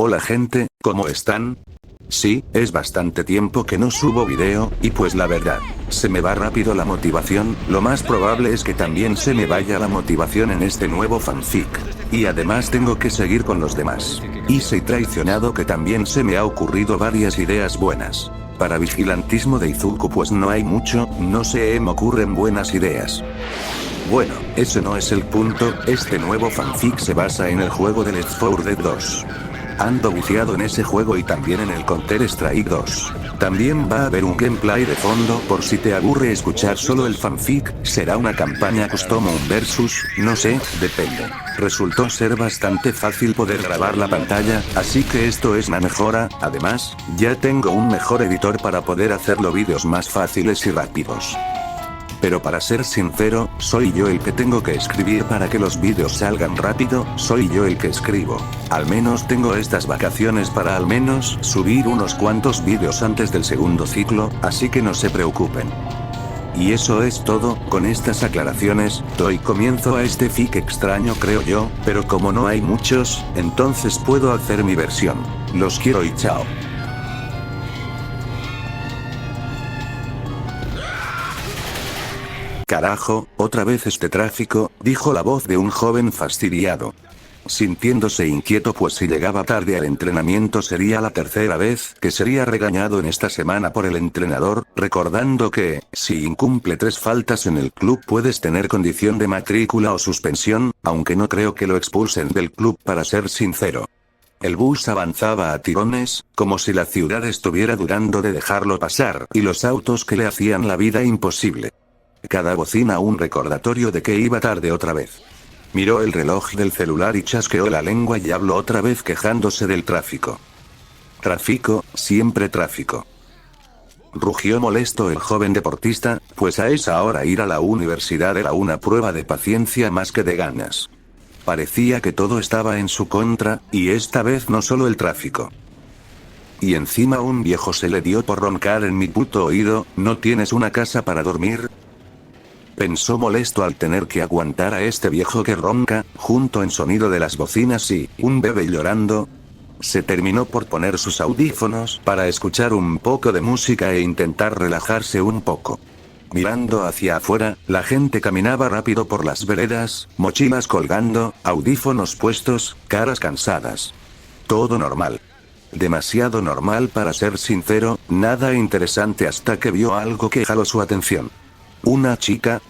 Hola gente, ¿cómo están? Sí, es bastante tiempo que no subo video, y pues la verdad, se me va rápido la motivación, lo más probable es que también se me vaya la motivación en este nuevo fanfic. Y además tengo que seguir con los demás. Y soy traicionado que también se me ha ocurrido varias ideas buenas. Para vigilantismo de Izuku pues no hay mucho, no se me ocurren buenas ideas. Bueno, ese no es el punto, este nuevo fanfic se basa en el juego de Left 4 Dead 2. Ando viciado en ese juego y también en el Counter Strike 2. También va a haber un gameplay de fondo por si te aburre escuchar solo el fanfic, será una campaña custom o un versus, no sé, depende. Resultó ser bastante fácil poder grabar la pantalla, así que esto es una mejora, además, ya tengo un mejor editor para poder hacerlo vídeos más fáciles y rápidos. Pero para ser sincero, soy yo el que tengo que escribir para que los vídeos salgan rápido, soy yo el que escribo. Al menos tengo estas vacaciones para al menos subir unos cuantos vídeos antes del segundo ciclo, así que no se preocupen. Y eso es todo, con estas aclaraciones, doy comienzo a este fic extraño creo yo, pero como no hay muchos, entonces puedo hacer mi versión. Los quiero y chao. Carajo, otra vez este tráfico, dijo la voz de un joven fastidiado. Sintiéndose inquieto pues si llegaba tarde al entrenamiento sería la tercera vez que sería regañado en esta semana por el entrenador, recordando que, si incumple 3 faltas en el club puedes tener condición de matrícula o suspensión, aunque no creo que lo expulsen del club para ser sincero. El bus avanzaba a tirones, como si la ciudad estuviera dudando de dejarlo pasar, y los autos que le hacían la vida imposible. Cada bocina un recordatorio de que iba tarde otra vez. Miró el reloj del celular y chasqueó la lengua y habló otra vez quejándose del tráfico. Tráfico, siempre tráfico. Rugió molesto el joven deportista, pues a esa hora ir a la universidad era una prueba de paciencia más que de ganas. Parecía que todo estaba en su contra, y esta vez no solo el tráfico. Y encima un viejo se le dio por roncar en mi puto oído, ¿no tienes una casa para dormir? Pensó molesto al tener que aguantar a este viejo que ronca, junto en sonido de las bocinas y un bebé llorando. Se terminó por poner sus audífonos para escuchar un poco de música e intentar relajarse un poco. Mirando hacia afuera, la gente caminaba rápido por las veredas, mochilas colgando, audífonos puestos, caras cansadas. Todo normal. Demasiado normal para ser sincero, nada interesante hasta que vio algo que jaló su atención. Una chica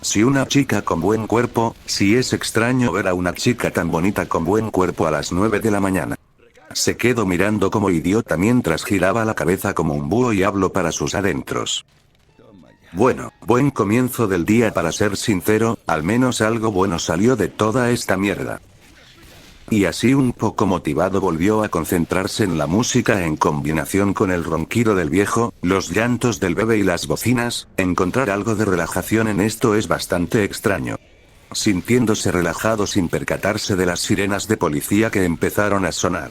con buen cuerpo, si es extraño ver a una chica tan bonita con buen cuerpo a las 9 de la mañana. Se quedó mirando como idiota mientras giraba la cabeza como un búho y habló para sus adentros. Bueno, buen comienzo del día para ser sincero, al menos algo bueno salió de toda esta mierda. Y así un poco motivado volvió a concentrarse en la música en combinación con el ronquido del viejo, los llantos del bebé y las bocinas, encontrar algo de relajación en esto es bastante extraño. Sintiéndose relajado sin percatarse de las sirenas de policía que empezaron a sonar.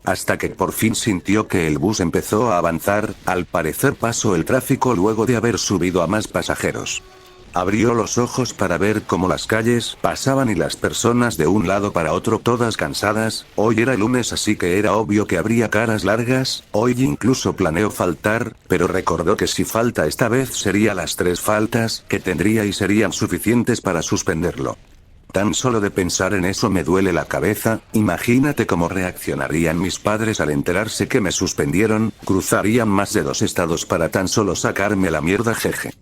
Hasta que por fin sintió que el bus empezó a avanzar, al parecer pasó el tráfico luego de haber subido a más pasajeros. Abrió los ojos para ver cómo las calles pasaban y las personas de un lado para otro todas cansadas. Hoy era lunes así que era obvio que habría caras largas, hoy incluso planeó faltar, pero recordó que si falta esta vez sería las 3 faltas que tendría y serían suficientes para suspenderlo. Tan solo de pensar en eso me duele la cabeza, imagínate cómo reaccionarían mis padres al enterarse que me suspendieron, cruzarían más de 2 estados para tan solo sacarme la mierda jeje.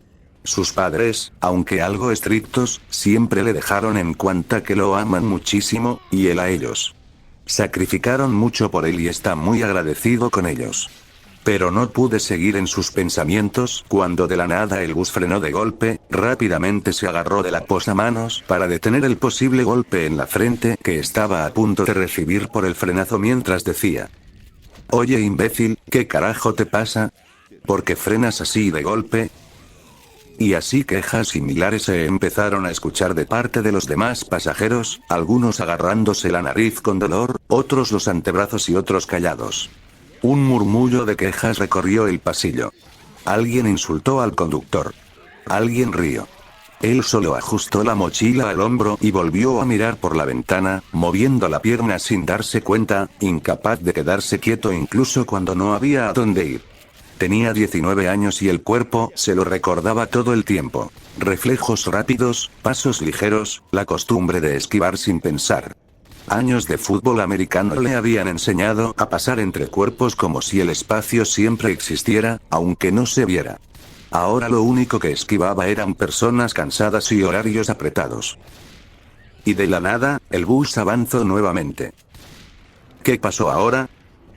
Sus padres, aunque algo estrictos, siempre le dejaron en cuenta que lo aman muchísimo, y él a ellos. Sacrificaron mucho por él y está muy agradecido con ellos. Pero no pude seguir en sus pensamientos cuando de la nada el bus frenó de golpe, rápidamente se agarró de la posamanos para detener el posible golpe en la frente que estaba a punto de recibir por el frenazo mientras decía: «Oye imbécil, ¿qué carajo te pasa? ¿Por qué frenas así de golpe?». Y así quejas similares se empezaron a escuchar de parte de los demás pasajeros, algunos agarrándose la nariz con dolor, otros los antebrazos y otros callados. Un murmullo de quejas recorrió el pasillo. Alguien insultó al conductor. Alguien rió. Él solo ajustó la mochila al hombro y volvió a mirar por la ventana, moviendo la pierna sin darse cuenta, incapaz de quedarse quieto incluso cuando no había a dónde ir. Tenía 19 años y el cuerpo se lo recordaba todo el tiempo. Reflejos rápidos, pasos ligeros, la costumbre de esquivar sin pensar. Años de fútbol americano le habían enseñado a pasar entre cuerpos como si el espacio siempre existiera, aunque no se viera. Ahora lo único que esquivaba eran personas cansadas y horarios apretados. Y de la nada, el bus avanzó nuevamente. ¿Qué pasó ahora?,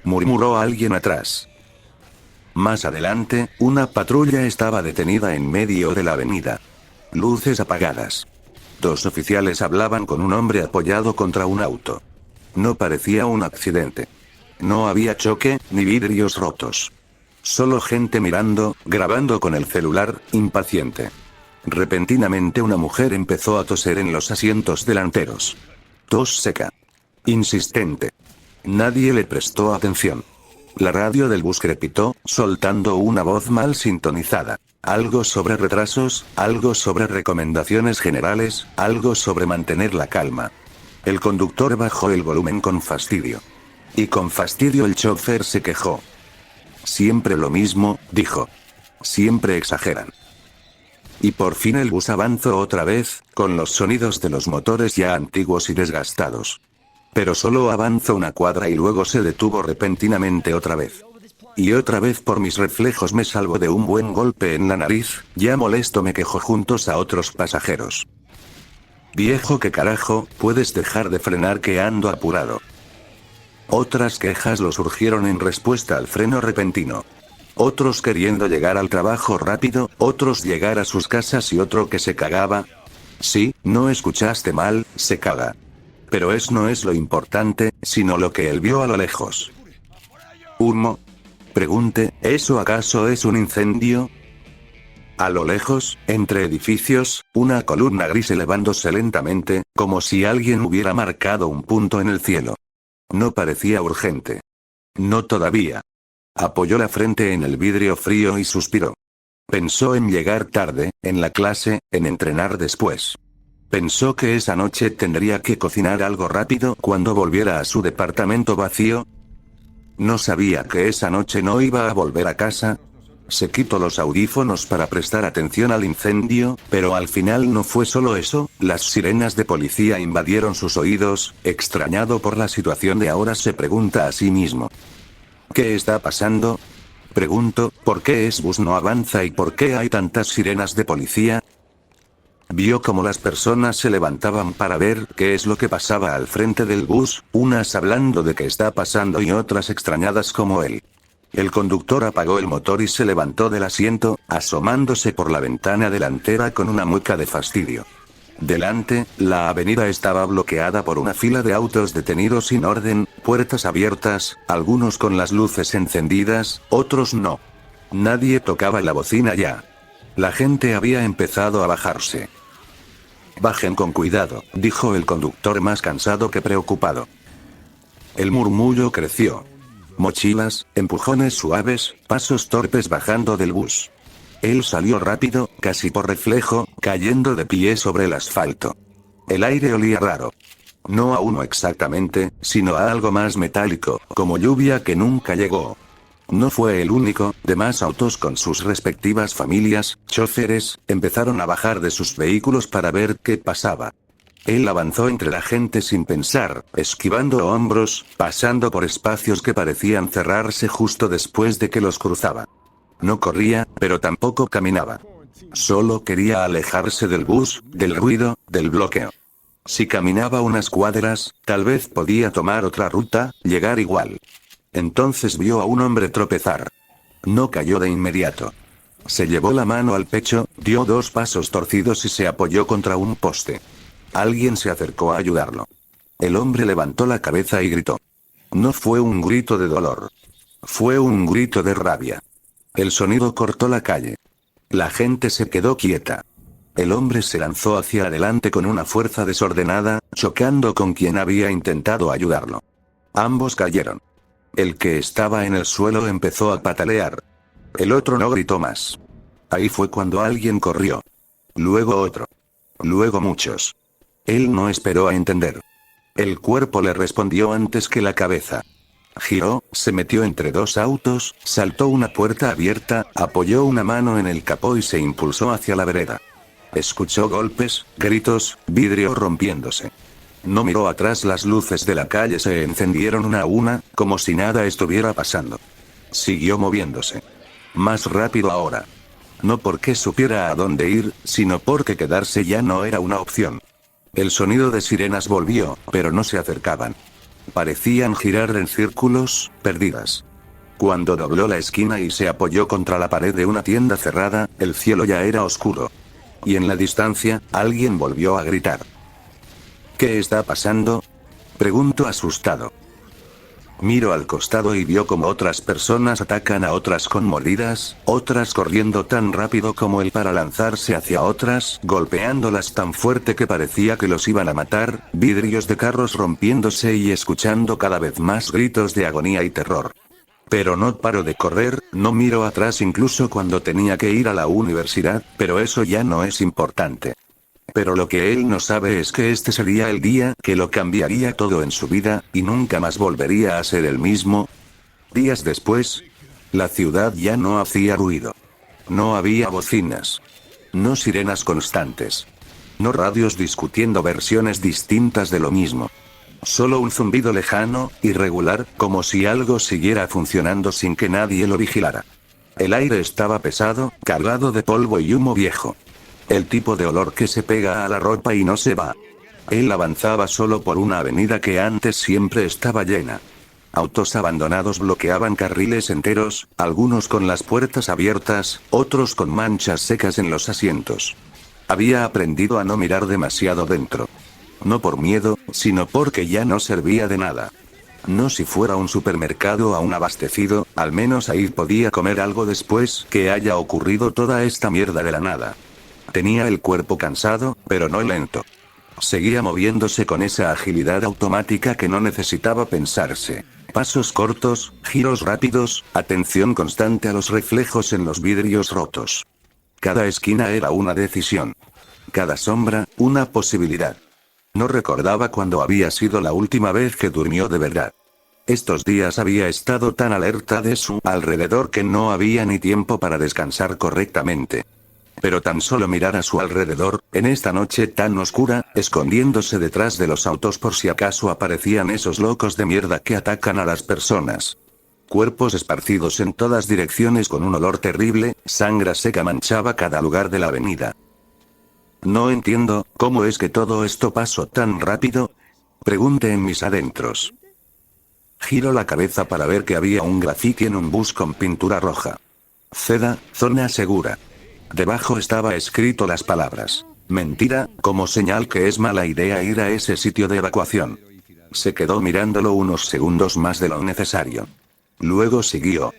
murmuró alguien atrás. Más adelante, una patrulla estaba detenida en medio de la avenida. Luces apagadas. 2 oficiales hablaban con un hombre apoyado contra un auto. No parecía un accidente. No había choque, ni vidrios rotos. Solo gente mirando, grabando con el celular, impaciente. Repentinamente una mujer empezó a toser en los asientos delanteros. Tos seca. Insistente. Nadie le prestó atención. La radio del bus crepitó, soltando una voz mal sintonizada. Algo sobre retrasos, algo sobre recomendaciones generales, algo sobre mantener la calma. El conductor bajó el volumen con fastidio. Y con fastidio el chofer se quejó. Siempre lo mismo, dijo. Siempre exageran. Y por fin el bus avanzó otra vez, con los sonidos de los motores ya antiguos y desgastados. Pero solo avanzó una cuadra y luego se detuvo repentinamente otra vez. Y otra vez por mis reflejos me salvo de un buen golpe en la nariz, ya molesto me quejó juntos a otros pasajeros. Viejo, ¿qué carajo? ¿Puedes dejar de frenar que ando apurado? Otras quejas lo surgieron en respuesta al freno repentino. Otros queriendo llegar al trabajo rápido, otros llegar a sus casas y otro que se cagaba. Sí, no escuchaste mal, se caga. Pero eso no es lo importante, sino lo que él vio a lo lejos. ¿Humo? Pregunte, ¿eso acaso es un incendio? A lo lejos, entre edificios, una columna gris elevándose lentamente, como si alguien hubiera marcado un punto en el cielo. No parecía urgente. No todavía. Apoyó la frente en el vidrio frío y suspiró. Pensó en llegar tarde, en la clase, en entrenar después. Pensó que esa noche tendría que cocinar algo rápido cuando volviera a su departamento vacío. No sabía que esa noche no iba a volver a casa. Se quitó los audífonos para prestar atención al incendio, pero al final no fue solo eso, las sirenas de policía invadieron sus oídos. Extrañado por la situación de ahora se pregunta a sí mismo. ¿Qué está pasando? Pregunto, ¿por qué ese bus no avanza y por qué hay tantas sirenas de policía? Vio cómo las personas se levantaban para ver qué es lo que pasaba al frente del bus, unas hablando de qué está pasando y otras extrañadas como él. El conductor apagó el motor y se levantó del asiento, asomándose por la ventana delantera con una mueca de fastidio. Delante, la avenida estaba bloqueada por una fila de autos detenidos sin orden, puertas abiertas, algunos con las luces encendidas, otros no. Nadie tocaba la bocina ya. La gente había empezado a bajarse. Bajen con cuidado, dijo el conductor más cansado que preocupado. El murmullo creció. Mochilas, empujones suaves, pasos torpes bajando del bus. Él salió rápido, casi por reflejo, cayendo de pie sobre el asfalto. El aire olía raro. No a humo exactamente, sino a algo más metálico, como lluvia que nunca llegó. No fue el único, demás autos con sus respectivas familias, choferes, empezaron a bajar de sus vehículos para ver qué pasaba. Él avanzó entre la gente sin pensar, esquivando hombros, pasando por espacios que parecían cerrarse justo después de que los cruzaba. No corría, pero tampoco caminaba. Solo quería alejarse del bus, del ruido, del bloqueo. Si caminaba unas cuadras, tal vez podía tomar otra ruta, llegar igual. Entonces vio a un hombre tropezar. No cayó de inmediato. Se llevó la mano al pecho, dio 2 pasos torcidos y se apoyó contra un poste. Alguien se acercó a ayudarlo. El hombre levantó la cabeza y gritó. No fue un grito de dolor. Fue un grito de rabia. El sonido cortó la calle. La gente se quedó quieta. El hombre se lanzó hacia adelante con una fuerza desordenada, chocando con quien había intentado ayudarlo. Ambos cayeron. El que estaba en el suelo empezó a patalear. El otro no gritó más. Ahí fue cuando alguien corrió. Luego otro. Luego muchos. Él no esperó a entender. El cuerpo le respondió antes que la cabeza. Giró, se metió entre dos autos, saltó una puerta abierta, apoyó una mano en el capó y se impulsó hacia la vereda. Escuchó golpes, gritos, vidrio rompiéndose. No miró atrás, las luces de la calle se encendieron una a una, como si nada estuviera pasando. Siguió moviéndose. Más rápido ahora. No porque supiera a dónde ir, sino porque quedarse ya no era una opción. El sonido de sirenas volvió, pero no se acercaban. Parecían girar en círculos, perdidas. Cuando dobló la esquina y se apoyó contra la pared de una tienda cerrada, el cielo ya era oscuro. Y en la distancia, alguien volvió a gritar. ¿Qué está pasando? Preguntó asustado. Miró al costado y vio como otras personas atacan a otras con mordidas, otras corriendo tan rápido como él para lanzarse hacia otras, golpeándolas tan fuerte que parecía que los iban a matar, vidrios de carros rompiéndose y escuchando cada vez más gritos de agonía y terror. Pero no paró de correr, no miró atrás incluso cuando tenía que ir a la universidad, pero eso ya no es importante. Pero lo que él no sabe es que este sería el día que lo cambiaría todo en su vida, y nunca más volvería a ser el mismo. Días después, la ciudad ya no hacía ruido. No había bocinas. No sirenas constantes. No radios discutiendo versiones distintas de lo mismo. Solo un zumbido lejano, irregular, como si algo siguiera funcionando sin que nadie lo vigilara. El aire estaba pesado, cargado de polvo y humo viejo. El tipo de olor que se pega a la ropa y no se va. Él avanzaba solo por una avenida que antes siempre estaba llena. Autos abandonados bloqueaban carriles enteros, algunos con las puertas abiertas, otros con manchas secas en los asientos. Había aprendido a no mirar demasiado dentro. No por miedo, sino porque ya no servía de nada. No si fuera un supermercado aún abastecido, al menos ahí podía comer algo después que haya ocurrido toda esta mierda de la nada. Tenía el cuerpo cansado, pero no lento. Seguía moviéndose con esa agilidad automática que no necesitaba pensarse. Pasos cortos, giros rápidos, atención constante a los reflejos en los vidrios rotos. Cada esquina era una decisión. Cada sombra, una posibilidad. No recordaba cuándo había sido la última vez que durmió de verdad. Estos días había estado tan alerta de su alrededor que no había ni tiempo para descansar correctamente. Pero tan solo mirar a su alrededor, en esta noche tan oscura, escondiéndose detrás de los autos por si acaso aparecían esos locos de mierda que atacan a las personas. Cuerpos esparcidos en todas direcciones con un olor terrible, sangre seca manchaba cada lugar de la avenida. No entiendo, ¿cómo es que todo esto pasó tan rápido? Pregunté en mis adentros. Giro la cabeza para ver que había un graffiti en un bus con pintura roja. Ceda, zona segura. Debajo estaba escrito las palabras. Mentira, como señal que es mala idea ir a ese sitio de evacuación. Se quedó mirándolo unos segundos más de lo necesario. Luego siguió.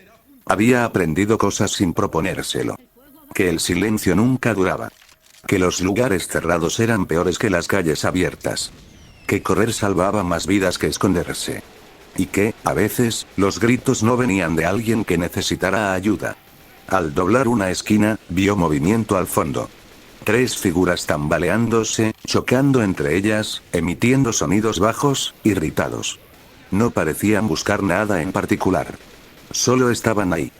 Había aprendido cosas sin proponérselo. Que el silencio nunca duraba. Que los lugares cerrados eran peores que las calles abiertas. Que correr salvaba más vidas que esconderse. Y que, a veces, los gritos no venían de alguien que necesitara ayuda. Al doblar una esquina, vio movimiento al fondo. 3 figuras tambaleándose, chocando entre ellas, emitiendo sonidos bajos, irritados. No parecían buscar nada en particular. Solo estaban ahí.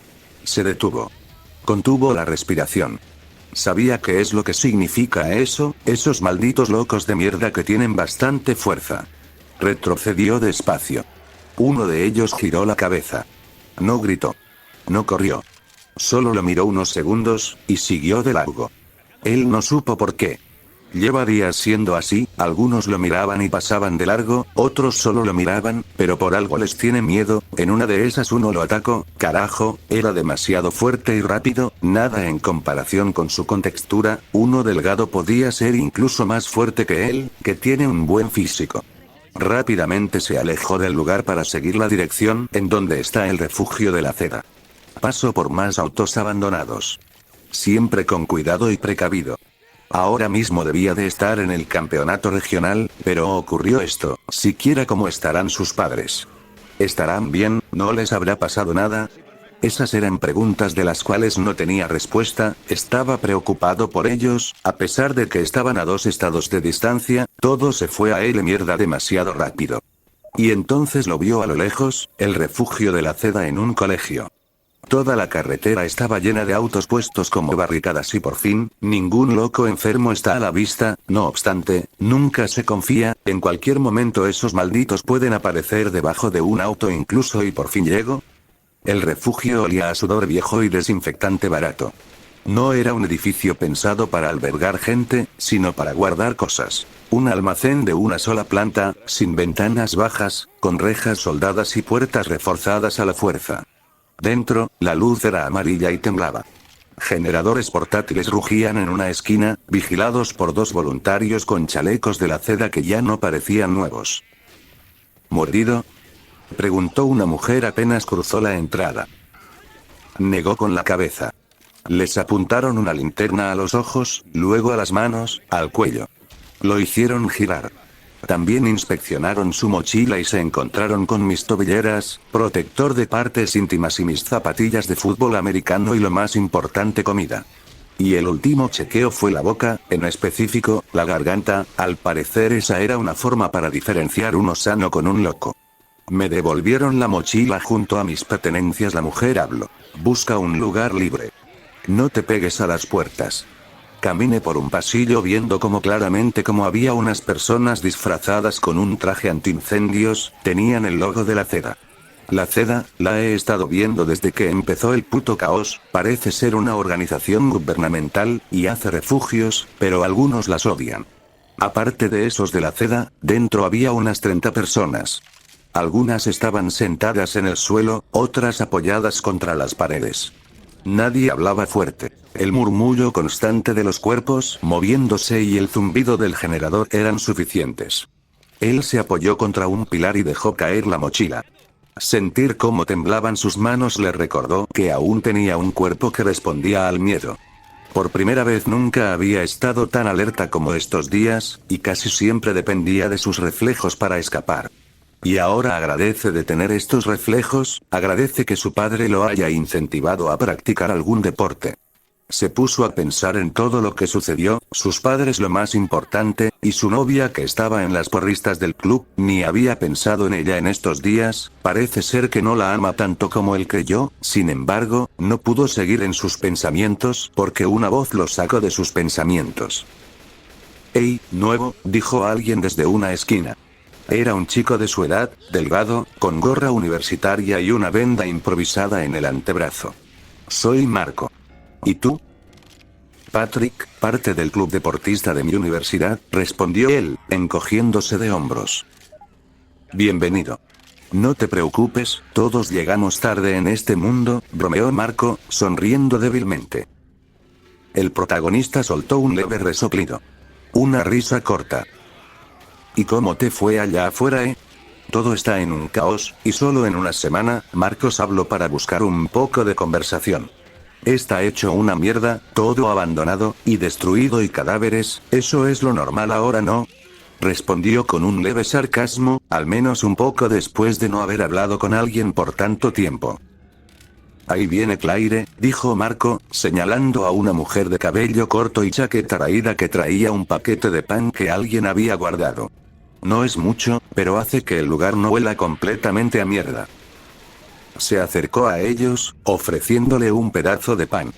Se detuvo. Contuvo la respiración. Sabía qué es lo que significa eso, esos malditos locos de mierda que tienen bastante fuerza. Retrocedió despacio. Uno de ellos giró la cabeza. No gritó. No corrió. Solo lo miró unos segundos, y siguió de largo. Él no supo por qué. Lleva días siendo así, algunos lo miraban y pasaban de largo, otros solo lo miraban, pero por algo les tiene miedo. En una de esas uno lo atacó, carajo, era demasiado fuerte y rápido, nada en comparación con su contextura, uno delgado podía ser incluso más fuerte que él, que tiene un buen físico. Rápidamente se alejó del lugar para seguir la dirección en donde está el refugio de la Ceda. Pasó por más autos abandonados. Siempre con cuidado y precavido. Ahora mismo debía de estar en el campeonato regional, pero ocurrió esto, siquiera cómo estarán sus padres. ¿Estarán bien? ¿No les habrá pasado nada? Esas eran preguntas de las cuales no tenía respuesta, estaba preocupado por ellos, a pesar de que estaban a 2 estados de distancia, todo se fue a él mierda demasiado rápido. Y entonces lo vio a lo lejos, el refugio de la Ceda en un colegio. Toda la carretera estaba llena de autos puestos como barricadas y por fin, ningún loco enfermo está a la vista, no obstante, nunca se confía, en cualquier momento esos malditos pueden aparecer debajo de un auto incluso y por fin llego. El refugio olía a sudor viejo y desinfectante barato. No era un edificio pensado para albergar gente, sino para guardar cosas. Un almacén de una sola planta, sin ventanas bajas, con rejas soldadas y puertas reforzadas a la fuerza. Dentro, la luz era amarilla y temblaba. Generadores portátiles rugían en una esquina, vigilados por 2 voluntarios con chalecos de la Ceda que ya no parecían nuevos. ¿Mordido?, preguntó una mujer apenas cruzó la entrada. Negó con la cabeza. Les apuntaron una linterna a los ojos, luego a las manos, al cuello. Lo hicieron girar. También inspeccionaron su mochila y se encontraron con mis tobilleras, protector de partes íntimas y mis zapatillas de fútbol americano y lo más importante, comida. Y el último chequeo fue la boca, en específico, la garganta, al parecer esa era una forma para diferenciar uno sano con un loco. Me devolvieron la mochila junto a mis pertenencias. La mujer habló. Busca un lugar libre. No te pegues a las puertas. Caminé por un pasillo viendo claramente cómo había unas personas disfrazadas con un traje antiincendios, tenían el logo de la Ceda. La Ceda, la he estado viendo desde que empezó el puto caos, parece ser una organización gubernamental, y hace refugios, pero algunos las odian. Aparte de esos de la Ceda, dentro había unas 30 personas. Algunas estaban sentadas en el suelo, otras apoyadas contra las paredes. Nadie hablaba fuerte. El murmullo constante de los cuerpos moviéndose y el zumbido del generador eran suficientes. Él se apoyó contra un pilar y dejó caer la mochila. Sentir cómo temblaban sus manos le recordó que aún tenía un cuerpo que respondía al miedo. Por primera vez nunca había estado tan alerta como estos días, y casi siempre dependía de sus reflejos para escapar. Y ahora agradece de tener estos reflejos, agradece que su padre lo haya incentivado a practicar algún deporte. Se puso a pensar en todo lo que sucedió, sus padres lo más importante, y su novia que estaba en las porristas del club, ni había pensado en ella en estos días, parece ser que no la ama tanto como él creyó, sin embargo, no pudo seguir en sus pensamientos porque una voz lo sacó de sus pensamientos. «Hey, nuevo», dijo alguien desde una esquina. Era un chico de su edad, delgado, con gorra universitaria y una venda improvisada en el antebrazo. «Soy Marco. ¿Y tú?» «Patrick, parte del club deportista de mi universidad», respondió él, encogiéndose de hombros. «Bienvenido. No te preocupes, todos llegamos tarde en este mundo», bromeó Marco, sonriendo débilmente. El protagonista soltó un leve resoplido. Una risa corta. «¿Y cómo te fue allá afuera, Todo está en un caos, y solo en una semana», Marcos habló para buscar un poco de conversación. «Está hecho una mierda, todo abandonado, y destruido y cadáveres, eso es lo normal ahora, ¿no?», respondió con un leve sarcasmo, al menos un poco después de no haber hablado con alguien por tanto tiempo. «Ahí viene Claire», dijo Marco, señalando a una mujer de cabello corto y chaqueta raída que traía un paquete de pan que alguien había guardado. «No es mucho, pero hace que el lugar no huela completamente a mierda». Se acercó a ellos, ofreciéndole un pedazo de pan.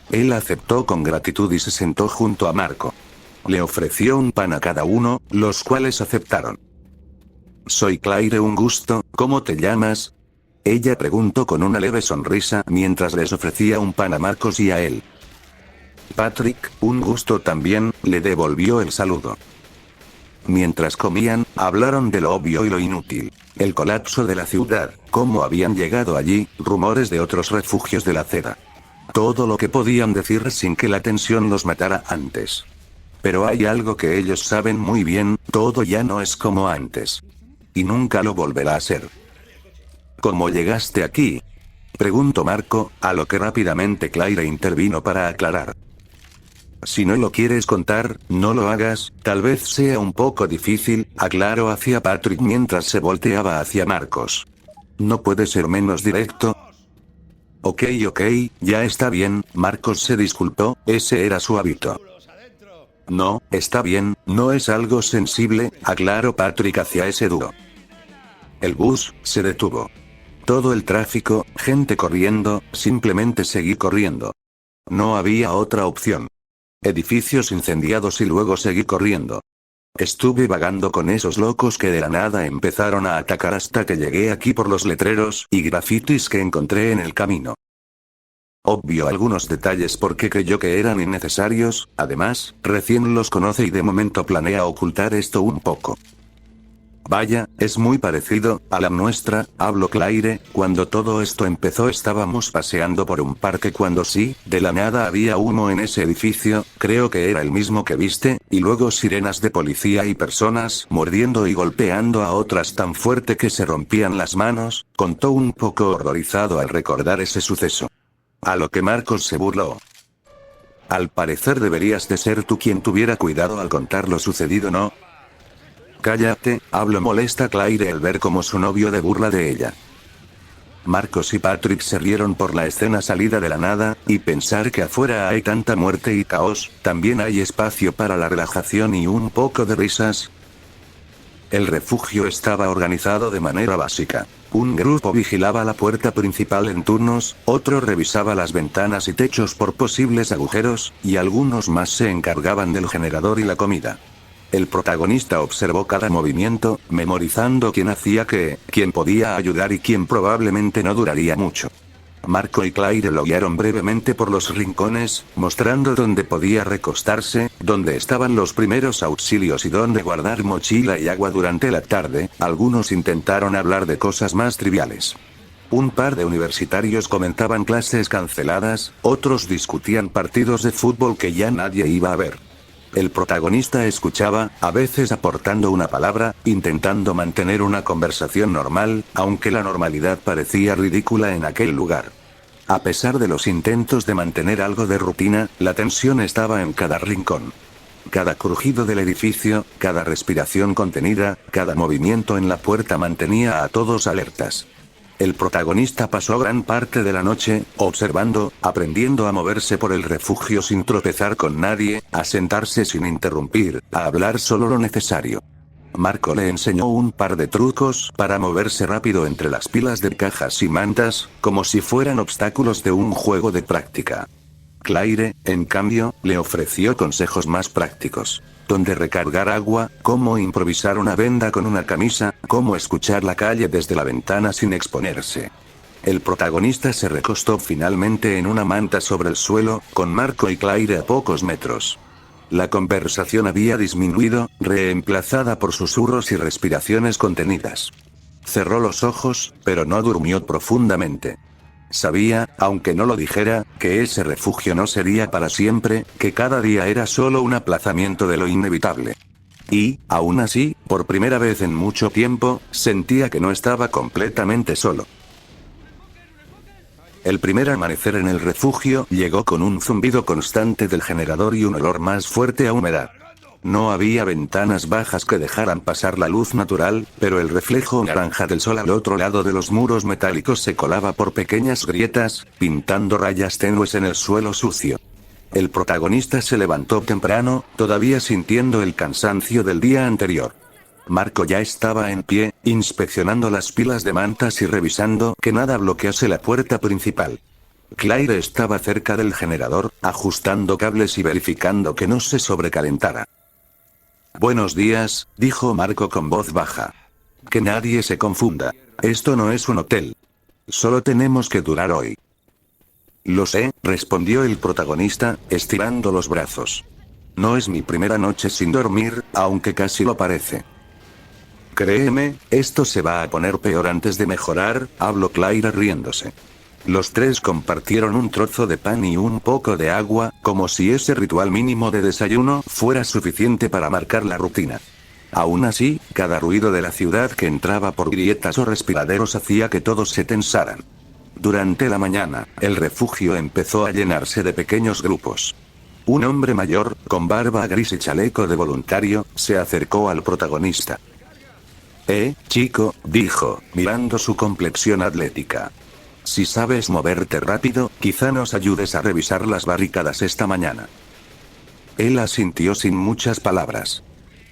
Él aceptó con gratitud y se sentó junto a Marco. Le ofreció un pan a cada uno, los cuales aceptaron. «Soy Claire, un gusto, ¿cómo te llamas?», ella preguntó con una leve sonrisa mientras les ofrecía un pan a Marcos y a él. «Patrick, un gusto también», le devolvió el saludo. Mientras comían, hablaron de lo obvio y lo inútil. El colapso de la ciudad, cómo habían llegado allí, rumores de otros refugios de la Ceda. Todo lo que podían decir sin que la tensión los matara antes. Pero hay algo que ellos saben muy bien, todo ya no es como antes. Y nunca lo volverá a ser. «¿Cómo llegaste aquí?», preguntó Marco, a lo que rápidamente Claire intervino para aclarar. «Si no lo quieres contar, no lo hagas, tal vez sea un poco difícil», aclaró hacia Patrick mientras se volteaba hacia Marcos. «¿No puede ser menos directo?». Ok, ya está bien, Marcos se disculpó, ese era su hábito. No, está bien, no es algo sensible, aclaró Patrick hacia ese dúo. El bus se detuvo. Todo el tráfico, gente corriendo, simplemente seguí corriendo. No había otra opción. Edificios incendiados y luego seguí corriendo. Estuve vagando con esos locos que de la nada empezaron a atacar hasta que llegué aquí por los letreros y grafitis que encontré en el camino. Obvio algunos detalles porque creyó que eran innecesarios, además, recién los conoce y de momento planea ocultar esto un poco. Vaya, es muy parecido a la nuestra, habló Claire. Cuando todo esto empezó estábamos paseando por un parque cuando sí, de la nada había humo en ese edificio, creo que era el mismo que viste, y luego sirenas de policía y personas mordiendo y golpeando a otras tan fuerte que se rompían las manos, contó un poco horrorizado al recordar ese suceso. A lo que Marcos se burló. Al parecer deberías de ser tú quien tuviera cuidado al contar lo sucedido, ¿no? Cállate, habló molesta Claire al ver como su novio de burla de ella. Marcos y Patrick se rieron por la escena salida de la nada, y pensar que afuera hay tanta muerte y caos, también hay espacio para la relajación y un poco de risas. El refugio estaba organizado de manera básica. Un grupo vigilaba la puerta principal en turnos, otro revisaba las ventanas y techos por posibles agujeros, y algunos más se encargaban del generador y la comida. El protagonista observó cada movimiento, memorizando quién hacía qué, quién podía ayudar y quién probablemente no duraría mucho. Marco y Claire lo guiaron brevemente por los rincones, mostrando dónde podía recostarse, dónde estaban los primeros auxilios y dónde guardar mochila y agua durante la tarde. Algunos intentaron hablar de cosas más triviales. Un par de universitarios comentaban clases canceladas, otros discutían partidos de fútbol que ya nadie iba a ver. El protagonista escuchaba, a veces aportando una palabra, intentando mantener una conversación normal, aunque la normalidad parecía ridícula en aquel lugar. A pesar de los intentos de mantener algo de rutina, la tensión estaba en cada rincón. Cada crujido del edificio, cada respiración contenida, cada movimiento en la puerta mantenía a todos alertas. El protagonista pasó gran parte de la noche, observando, aprendiendo a moverse por el refugio sin tropezar con nadie, a sentarse sin interrumpir, a hablar solo lo necesario. Marco le enseñó un par de trucos para moverse rápido entre las pilas de cajas y mantas, como si fueran obstáculos de un juego de práctica. Claire, en cambio, le ofreció consejos más prácticos. Dónde recargar agua, cómo improvisar una venda con una camisa, cómo escuchar la calle desde la ventana sin exponerse. El protagonista se recostó finalmente en una manta sobre el suelo, con Marco y Claire a pocos metros. La conversación había disminuido, reemplazada por susurros y respiraciones contenidas. Cerró los ojos, pero no durmió profundamente. Sabía, aunque no lo dijera, que ese refugio no sería para siempre, que cada día era solo un aplazamiento de lo inevitable. Y, aún así, por primera vez en mucho tiempo, sentía que no estaba completamente solo. El primer amanecer en el refugio llegó con un zumbido constante del generador y un olor más fuerte a humedad. No había ventanas bajas que dejaran pasar la luz natural, pero el reflejo naranja del sol al otro lado de los muros metálicos se colaba por pequeñas grietas, pintando rayas tenues en el suelo sucio. El protagonista se levantó temprano, todavía sintiendo el cansancio del día anterior. Marco ya estaba en pie, inspeccionando las pilas de mantas y revisando que nada bloquease la puerta principal. Claire estaba cerca del generador, ajustando cables y verificando que no se sobrecalentara. Buenos días, dijo Marco con voz baja. Que nadie se confunda. Esto no es un hotel. Solo tenemos que durar hoy. Lo sé, respondió el protagonista, estirando los brazos. No es mi primera noche sin dormir, aunque casi lo parece. Créeme, esto se va a poner peor antes de mejorar, habló Claire riéndose. Los tres compartieron un trozo de pan y un poco de agua, como si ese ritual mínimo de desayuno fuera suficiente para marcar la rutina. Aún así, cada ruido de la ciudad que entraba por grietas o respiraderos hacía que todos se tensaran. Durante la mañana, el refugio empezó a llenarse de pequeños grupos. Un hombre mayor, con barba gris y chaleco de voluntario, se acercó al protagonista. Chico, dijo, mirando su complexión atlética. Si sabes moverte rápido, quizá nos ayudes a revisar las barricadas esta mañana. Él asintió sin muchas palabras.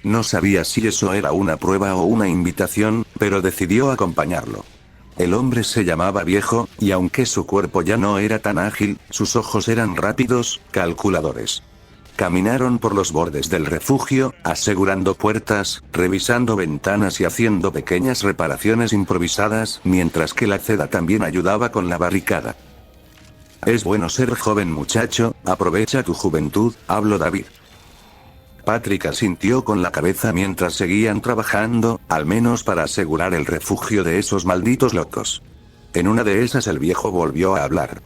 No sabía si eso era una prueba o una invitación, pero decidió acompañarlo. El hombre se llamaba Viejo, y aunque su cuerpo ya no era tan ágil, sus ojos eran rápidos, calculadores. Caminaron por los bordes del refugio, asegurando puertas, revisando ventanas y haciendo pequeñas reparaciones improvisadas, mientras que la Ceda también ayudaba con la barricada. Es bueno ser joven, muchacho, aprovecha tu juventud, habló David. Patrick asintió con la cabeza mientras seguían trabajando, al menos para asegurar el refugio de esos malditos locos. En una de esas el viejo volvió a hablar.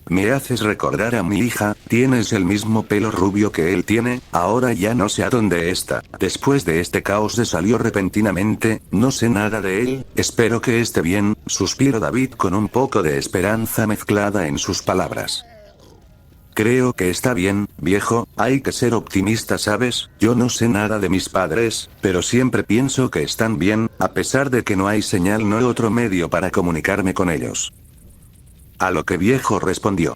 Me haces recordar a mi hija, tienes el mismo pelo rubio que él tiene, ahora ya no sé a dónde está. Después de este caos salió repentinamente, no sé nada de él, espero que esté bien, suspiró David con un poco de esperanza mezclada en sus palabras. Creo que está bien, viejo, hay que ser optimista, ¿sabes? Yo no sé nada de mis padres, pero siempre pienso que están bien, a pesar de que no hay señal, no hay otro medio para comunicarme con ellos. A lo que Viejo respondió.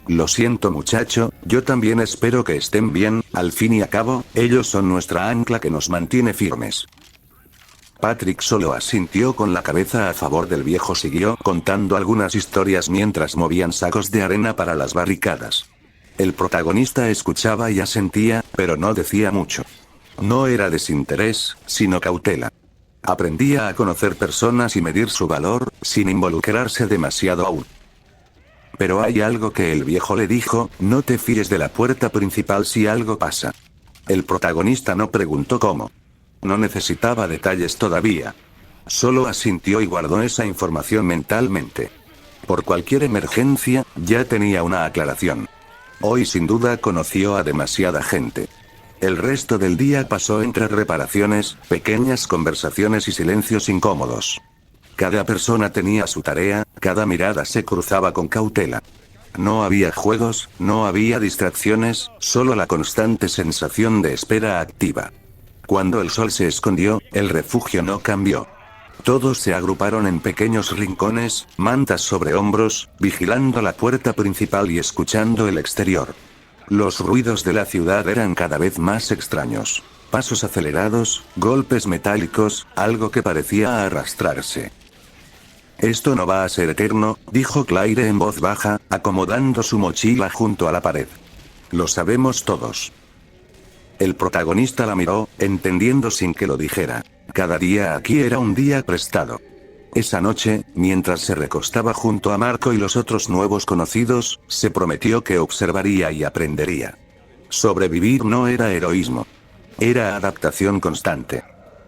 Lo siento, muchacho, yo también espero que estén bien, al fin y al cabo, ellos son nuestra ancla que nos mantiene firmes. Patrick solo asintió con la cabeza a favor del viejo. Siguió contando algunas historias mientras movían sacos de arena para las barricadas. El protagonista escuchaba y asentía, pero no decía mucho. No era desinterés, sino cautela. Aprendía a conocer personas y medir su valor, sin involucrarse demasiado aún. Pero hay algo que el viejo le dijo, no te fíes de la puerta principal si algo pasa. El protagonista no preguntó cómo. No necesitaba detalles todavía. Solo asintió y guardó esa información mentalmente. Por cualquier emergencia, ya tenía una aclaración. Hoy sin duda conoció a demasiada gente. El resto del día pasó entre reparaciones, pequeñas conversaciones y silencios incómodos. Cada persona tenía su tarea, cada mirada se cruzaba con cautela. No había juegos, no había distracciones, solo la constante sensación de espera activa. Cuando el sol se escondió, el refugio no cambió. Todos se agruparon en pequeños rincones, mantas sobre hombros, vigilando la puerta principal y escuchando el exterior. Los ruidos de la ciudad eran cada vez más extraños. Pasos acelerados, golpes metálicos, algo que parecía arrastrarse. Esto no va a ser eterno, dijo Claire en voz baja, acomodando su mochila junto a la pared. Lo sabemos todos. El protagonista la miró, entendiendo sin que lo dijera. Cada día aquí era un día prestado. Esa noche, mientras se recostaba junto a Marco y los otros nuevos conocidos, se prometió que observaría y aprendería. Sobrevivir no era heroísmo. Era adaptación constante.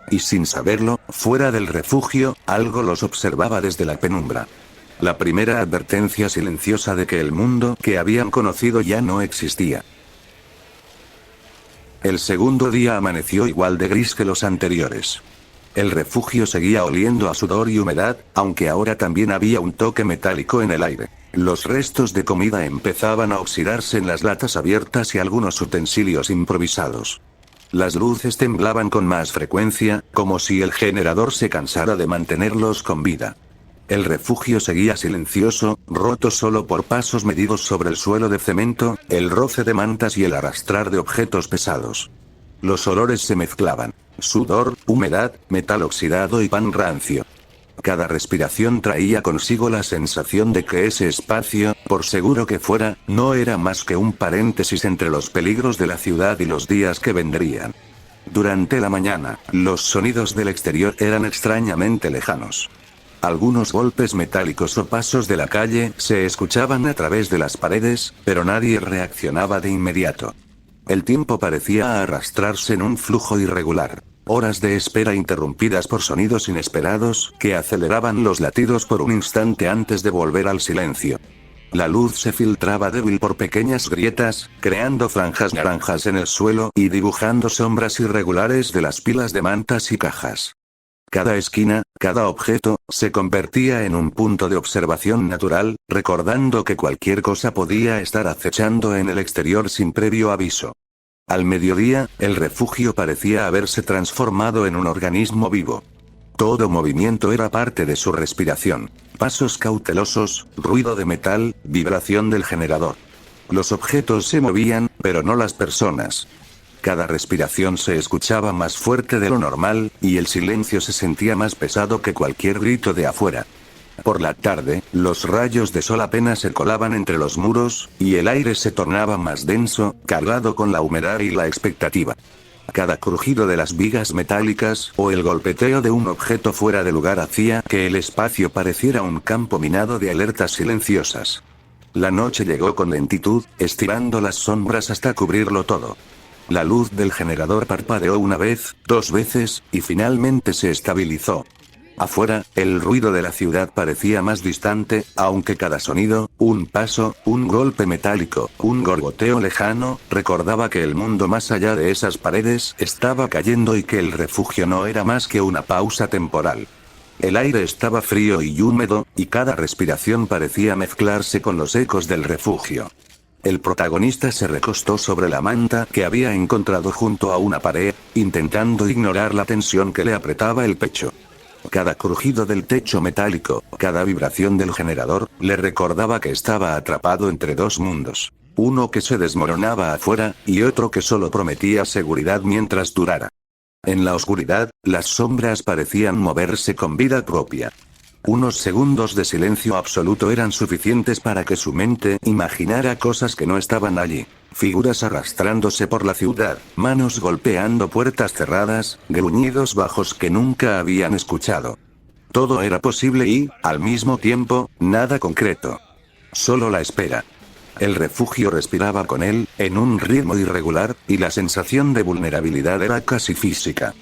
Y sin saberlo, fuera del refugio, algo los observaba desde la penumbra. La primera advertencia silenciosa de que el mundo que habían conocido ya no existía. El segundo día amaneció igual de gris que los anteriores. El refugio seguía oliendo a sudor y humedad, aunque ahora también había un toque metálico en el aire. Los restos de comida empezaban a oxidarse en las latas abiertas y algunos utensilios improvisados. Las luces temblaban con más frecuencia, como si el generador se cansara de mantenerlos con vida. El refugio seguía silencioso, roto solo por pasos medidos sobre el suelo de cemento, el roce de mantas y el arrastrar de objetos pesados. Los olores se mezclaban. Sudor, humedad, metal oxidado y pan rancio. Cada respiración traía consigo la sensación de que ese espacio, por seguro que fuera, no era más que un paréntesis entre los peligros de la ciudad y los días que vendrían. Durante la mañana, los sonidos del exterior eran extrañamente lejanos. Algunos golpes metálicos o pasos de la calle se escuchaban a través de las paredes, pero nadie reaccionaba de inmediato. El tiempo parecía arrastrarse en un flujo irregular. Horas de espera interrumpidas por sonidos inesperados, que aceleraban los latidos por un instante antes de volver al silencio. La luz se filtraba débil por pequeñas grietas, creando franjas naranjas en el suelo y dibujando sombras irregulares de las pilas de mantas y cajas. Cada esquina, cada objeto, se convertía en un punto de observación natural, recordando que cualquier cosa podía estar acechando en el exterior sin previo aviso. Al mediodía, el refugio parecía haberse transformado en un organismo vivo. Todo movimiento era parte de su respiración. Pasos cautelosos, ruido de metal, vibración del generador. Los objetos se movían, pero no las personas. Cada respiración se escuchaba más fuerte de lo normal, y el silencio se sentía más pesado que cualquier grito de afuera. Por la tarde, los rayos de sol apenas se colaban entre los muros, y el aire se tornaba más denso, cargado con la humedad y la expectativa. Cada crujido de las vigas metálicas, o el golpeteo de un objeto fuera de lugar hacía que el espacio pareciera un campo minado de alertas silenciosas. La noche llegó con lentitud, estirando las sombras hasta cubrirlo todo. La luz del generador parpadeó una vez, 2 veces, y finalmente se estabilizó. Afuera, el ruido de la ciudad parecía más distante, aunque cada sonido, un paso, un golpe metálico, un gorgoteo lejano, recordaba que el mundo más allá de esas paredes estaba cayendo y que el refugio no era más que una pausa temporal. El aire estaba frío y húmedo, y cada respiración parecía mezclarse con los ecos del refugio. El protagonista se recostó sobre la manta que había encontrado junto a una pared, intentando ignorar la tensión que le apretaba el pecho. Cada crujido del techo metálico, cada vibración del generador, le recordaba que estaba atrapado entre 2 mundos. Uno que se desmoronaba afuera, y otro que solo prometía seguridad mientras durara. En la oscuridad, las sombras parecían moverse con vida propia. Unos segundos de silencio absoluto eran suficientes para que su mente imaginara cosas que no estaban allí. Figuras arrastrándose por la ciudad, manos golpeando puertas cerradas, gruñidos bajos que nunca habían escuchado. Todo era posible y, al mismo tiempo, nada concreto. Solo la espera. El refugio respiraba con él, en un ritmo irregular, y la sensación de vulnerabilidad era casi física.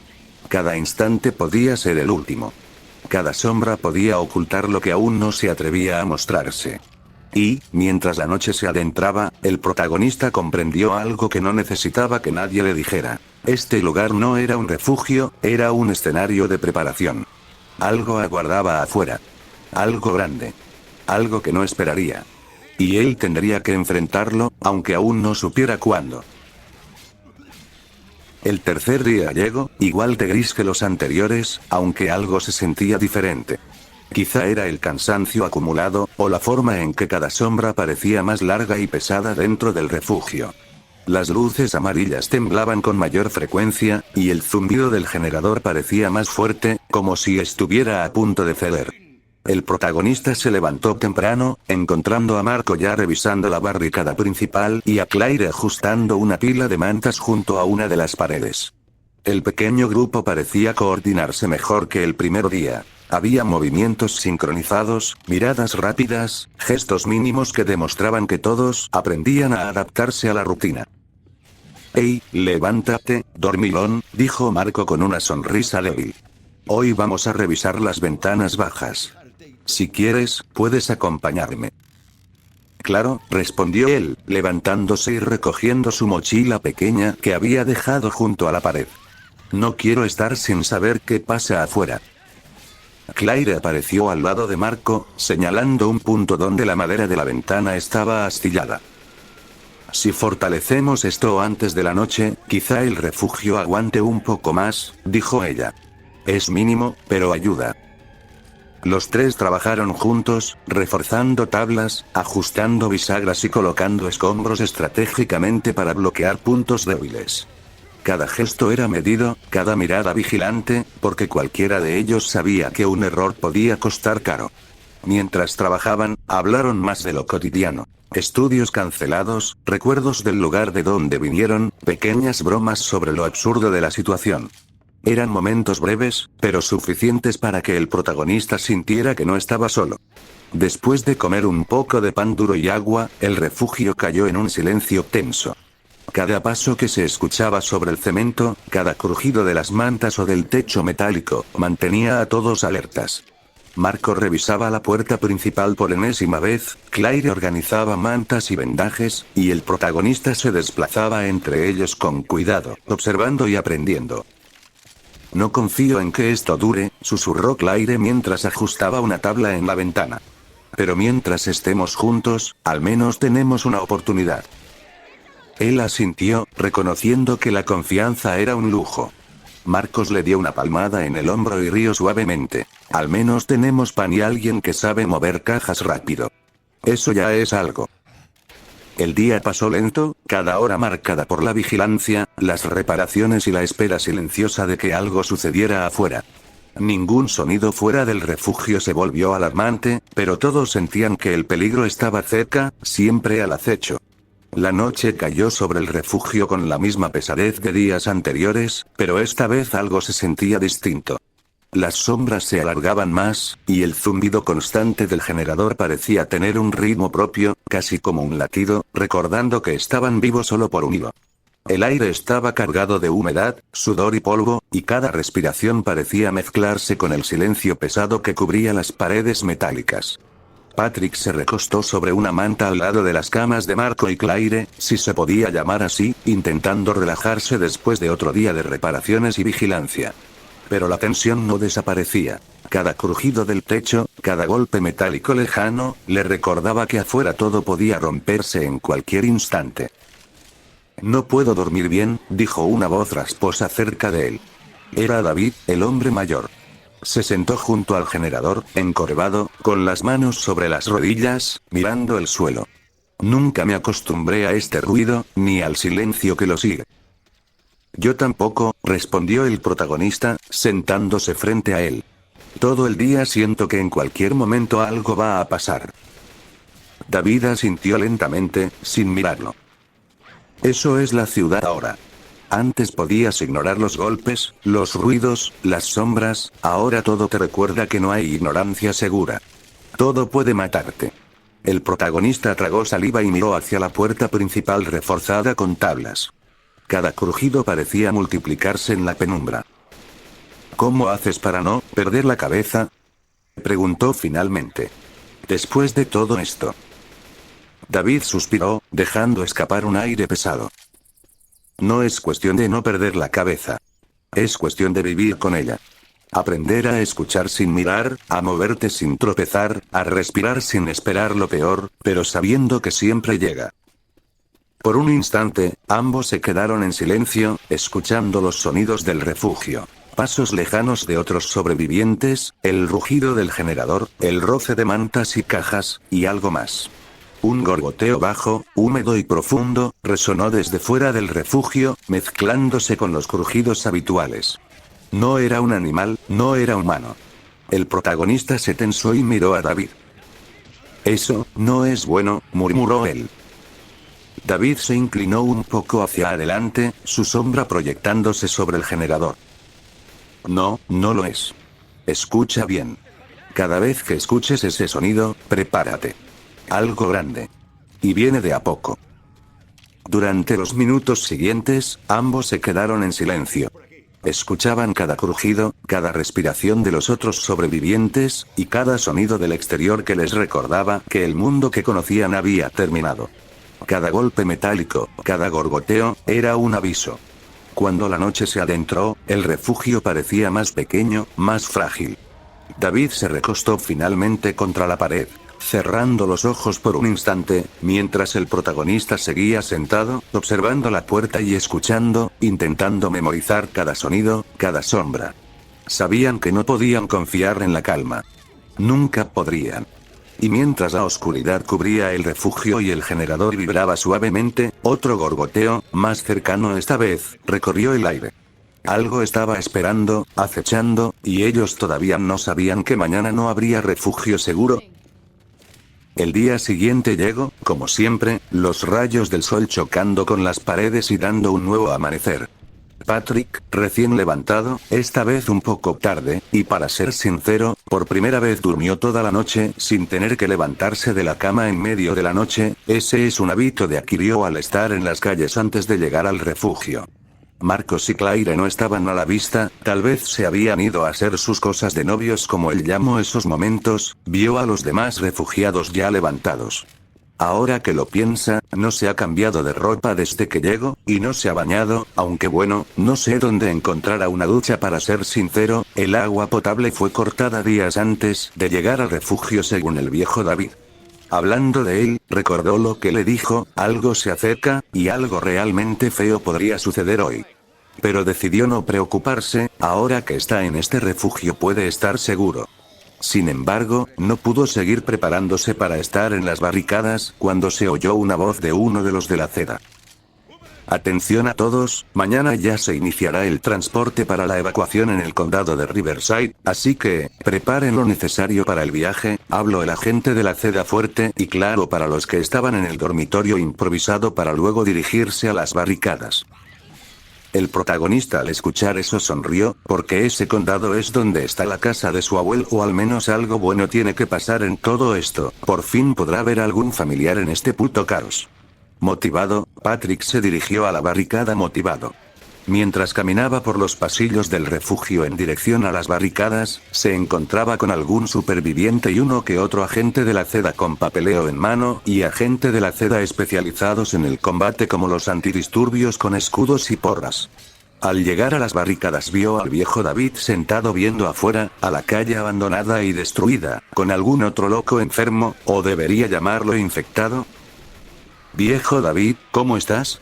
Cada instante podía ser el último. Cada sombra podía ocultar lo que aún no se atrevía a mostrarse. Y, mientras la noche se adentraba, el protagonista comprendió algo que no necesitaba que nadie le dijera. Este lugar no era un refugio, era un escenario de preparación. Algo aguardaba afuera. Algo grande. Algo que no esperaría. Y él tendría que enfrentarlo, aunque aún no supiera cuándo. El tercer día llegó, igual de gris que los anteriores, aunque algo se sentía diferente. Quizá era el cansancio acumulado, o la forma en que cada sombra parecía más larga y pesada dentro del refugio. Las luces amarillas temblaban con mayor frecuencia, y el zumbido del generador parecía más fuerte, como si estuviera a punto de ceder. El protagonista se levantó temprano, encontrando a Marco ya revisando la barricada principal y a Claire ajustando una pila de mantas junto a una de las paredes. El pequeño grupo parecía coordinarse mejor que el primer día. Había movimientos sincronizados, miradas rápidas, gestos mínimos que demostraban que todos aprendían a adaptarse a la rutina. «Hey, levántate, dormilón», dijo Marco con una sonrisa débil. «Hoy vamos a revisar las ventanas bajas. Si quieres, puedes acompañarme». «Claro», respondió él, levantándose y recogiendo su mochila pequeña que había dejado junto a la pared. «No quiero estar sin saber qué pasa afuera». Claire apareció al lado de Marco, señalando un punto donde la madera de la ventana estaba astillada. «Si fortalecemos esto antes de la noche, quizá el refugio aguante un poco más», dijo ella. «Es mínimo, pero ayuda». Los 3 trabajaron juntos, reforzando tablas, ajustando bisagras y colocando escombros estratégicamente para bloquear puntos débiles. Cada gesto era medido, cada mirada vigilante, porque cualquiera de ellos sabía que un error podía costar caro. Mientras trabajaban, hablaron más de lo cotidiano. Estudios cancelados, recuerdos del lugar de donde vinieron, pequeñas bromas sobre lo absurdo de la situación. Eran momentos breves, pero suficientes para que el protagonista sintiera que no estaba solo. Después de comer un poco de pan duro y agua, el refugio cayó en un silencio tenso. Cada paso que se escuchaba sobre el cemento, cada crujido de las mantas o del techo metálico, mantenía a todos alertas. Marco revisaba la puerta principal por enésima vez, Claire organizaba mantas y vendajes, y el protagonista se desplazaba entre ellos con cuidado, observando y aprendiendo. «No confío en que esto dure», susurró Claire mientras ajustaba una tabla en la ventana. «Pero mientras estemos juntos, al menos tenemos una oportunidad». Él asintió, reconociendo que la confianza era un lujo. Marcos le dio una palmada en el hombro y rió suavemente. Al menos tenemos pan y alguien que sabe mover cajas rápido. Eso ya es algo. El día pasó lento, cada hora marcada por la vigilancia, las reparaciones y la espera silenciosa de que algo sucediera afuera. Ningún sonido fuera del refugio se volvió alarmante, pero todos sentían que el peligro estaba cerca, siempre al acecho. La noche cayó sobre el refugio con la misma pesadez de días anteriores, pero esta vez algo se sentía distinto. Las sombras se alargaban más, y el zumbido constante del generador parecía tener un ritmo propio, casi como un latido, recordando que estaban vivos solo por un hilo. El aire estaba cargado de humedad, sudor y polvo, y cada respiración parecía mezclarse con el silencio pesado que cubría las paredes metálicas. Patrick se recostó sobre una manta al lado de las camas de Marco y Claire, si se podía llamar así, intentando relajarse después de otro día de reparaciones y vigilancia. Pero la tensión no desaparecía. Cada crujido del techo, cada golpe metálico lejano, le recordaba que afuera todo podía romperse en cualquier instante. No puedo dormir bien, dijo una voz rasposa cerca de él. Era David, el hombre mayor. Se sentó junto al generador, encorvado, con las manos sobre las rodillas, mirando el suelo. Nunca me acostumbré a este ruido, ni al silencio que lo sigue. Yo tampoco, respondió el protagonista, sentándose frente a él. Todo el día siento que en cualquier momento algo va a pasar. David asintió lentamente, sin mirarlo. Eso es la ciudad ahora. Antes podías ignorar los golpes, los ruidos, las sombras, ahora todo te recuerda que no hay ignorancia segura. Todo puede matarte. El protagonista tragó saliva y miró hacia la puerta principal reforzada con tablas. Cada crujido parecía multiplicarse en la penumbra. ¿Cómo haces para no perder la cabeza?, preguntó finalmente. Después de todo esto. David suspiró, dejando escapar un aire pesado. No es cuestión de no perder la cabeza. Es cuestión de vivir con ella. Aprender a escuchar sin mirar, a moverte sin tropezar, a respirar sin esperar lo peor, pero sabiendo que siempre llega. Por un instante, ambos se quedaron en silencio, escuchando los sonidos del refugio. Pasos lejanos de otros sobrevivientes, el rugido del generador, el roce de mantas y cajas, y algo más. Un gorgoteo bajo, húmedo y profundo, resonó desde fuera del refugio, mezclándose con los crujidos habituales. No era un animal, no era humano. El protagonista se tensó y miró a David. Eso no es bueno, murmuró él. David se inclinó un poco hacia adelante, su sombra proyectándose sobre el generador. No, no lo es. Escucha bien. Cada vez que escuches ese sonido, prepárate. Algo grande. Y viene de a poco. Durante los minutos siguientes, ambos se quedaron en silencio. Escuchaban cada crujido, cada respiración de los otros sobrevivientes, y cada sonido del exterior que les recordaba que el mundo que conocían había terminado. Cada golpe metálico, cada gorgoteo, era un aviso. Cuando la noche se adentró, el refugio parecía más pequeño, más frágil. David se recostó finalmente contra la pared, cerrando los ojos por un instante, mientras el protagonista seguía sentado, observando la puerta y escuchando, intentando memorizar cada sonido, cada sombra. Sabían que no podían confiar en la calma. Nunca podrían. Y mientras la oscuridad cubría el refugio y el generador vibraba suavemente, otro gorgoteo, más cercano esta vez, recorrió el aire. Algo estaba esperando, acechando, y ellos todavía no sabían que mañana no habría refugio seguro. El día siguiente llegó, como siempre, los rayos del sol chocando con las paredes y dando un nuevo amanecer. Patrick, recién levantado, esta vez un poco tarde, y para ser sincero, por primera vez durmió toda la noche, sin tener que levantarse de la cama en medio de la noche. Ese es un hábito que adquirió al estar en las calles antes de llegar al refugio. Marcos y Claire no estaban a la vista, tal vez se habían ido a hacer sus cosas de novios como él llamó esos momentos. Vio a los demás refugiados ya levantados. Ahora que lo piensa, no se ha cambiado de ropa desde que llegó, y no se ha bañado, aunque bueno, no sé dónde encontrar una ducha para ser sincero, el agua potable fue cortada días antes de llegar al refugio según el viejo David. Hablando de él, recordó lo que le dijo, algo se acerca, y algo realmente feo podría suceder hoy. Pero decidió no preocuparse, ahora que está en este refugio puede estar seguro. Sin embargo, no pudo seguir preparándose para estar en las barricadas cuando se oyó una voz de uno de los de la Ceda. Atención a todos, mañana ya se iniciará el transporte para la evacuación en el condado de Riverside, así que, preparen lo necesario para el viaje, habló el agente de la Ceda fuerte y claro para los que estaban en el dormitorio improvisado para luego dirigirse a las barricadas. El protagonista al escuchar eso sonrió, porque ese condado es donde está la casa de su abuelo o al menos algo bueno tiene que pasar en todo esto, por fin podrá ver algún familiar en este puto caos. Motivado, Patrick se dirigió a la barricada motivado. Mientras caminaba por los pasillos del refugio en dirección a las barricadas, se encontraba con algún superviviente y uno que otro agente de la Ceda con papeleo en mano y agente de la Ceda especializados en el combate como los antidisturbios con escudos y porras. Al llegar a las barricadas vio al viejo David sentado viendo afuera, a la calle abandonada y destruida, con algún otro loco enfermo, o debería llamarlo infectado. Viejo David, ¿cómo estás?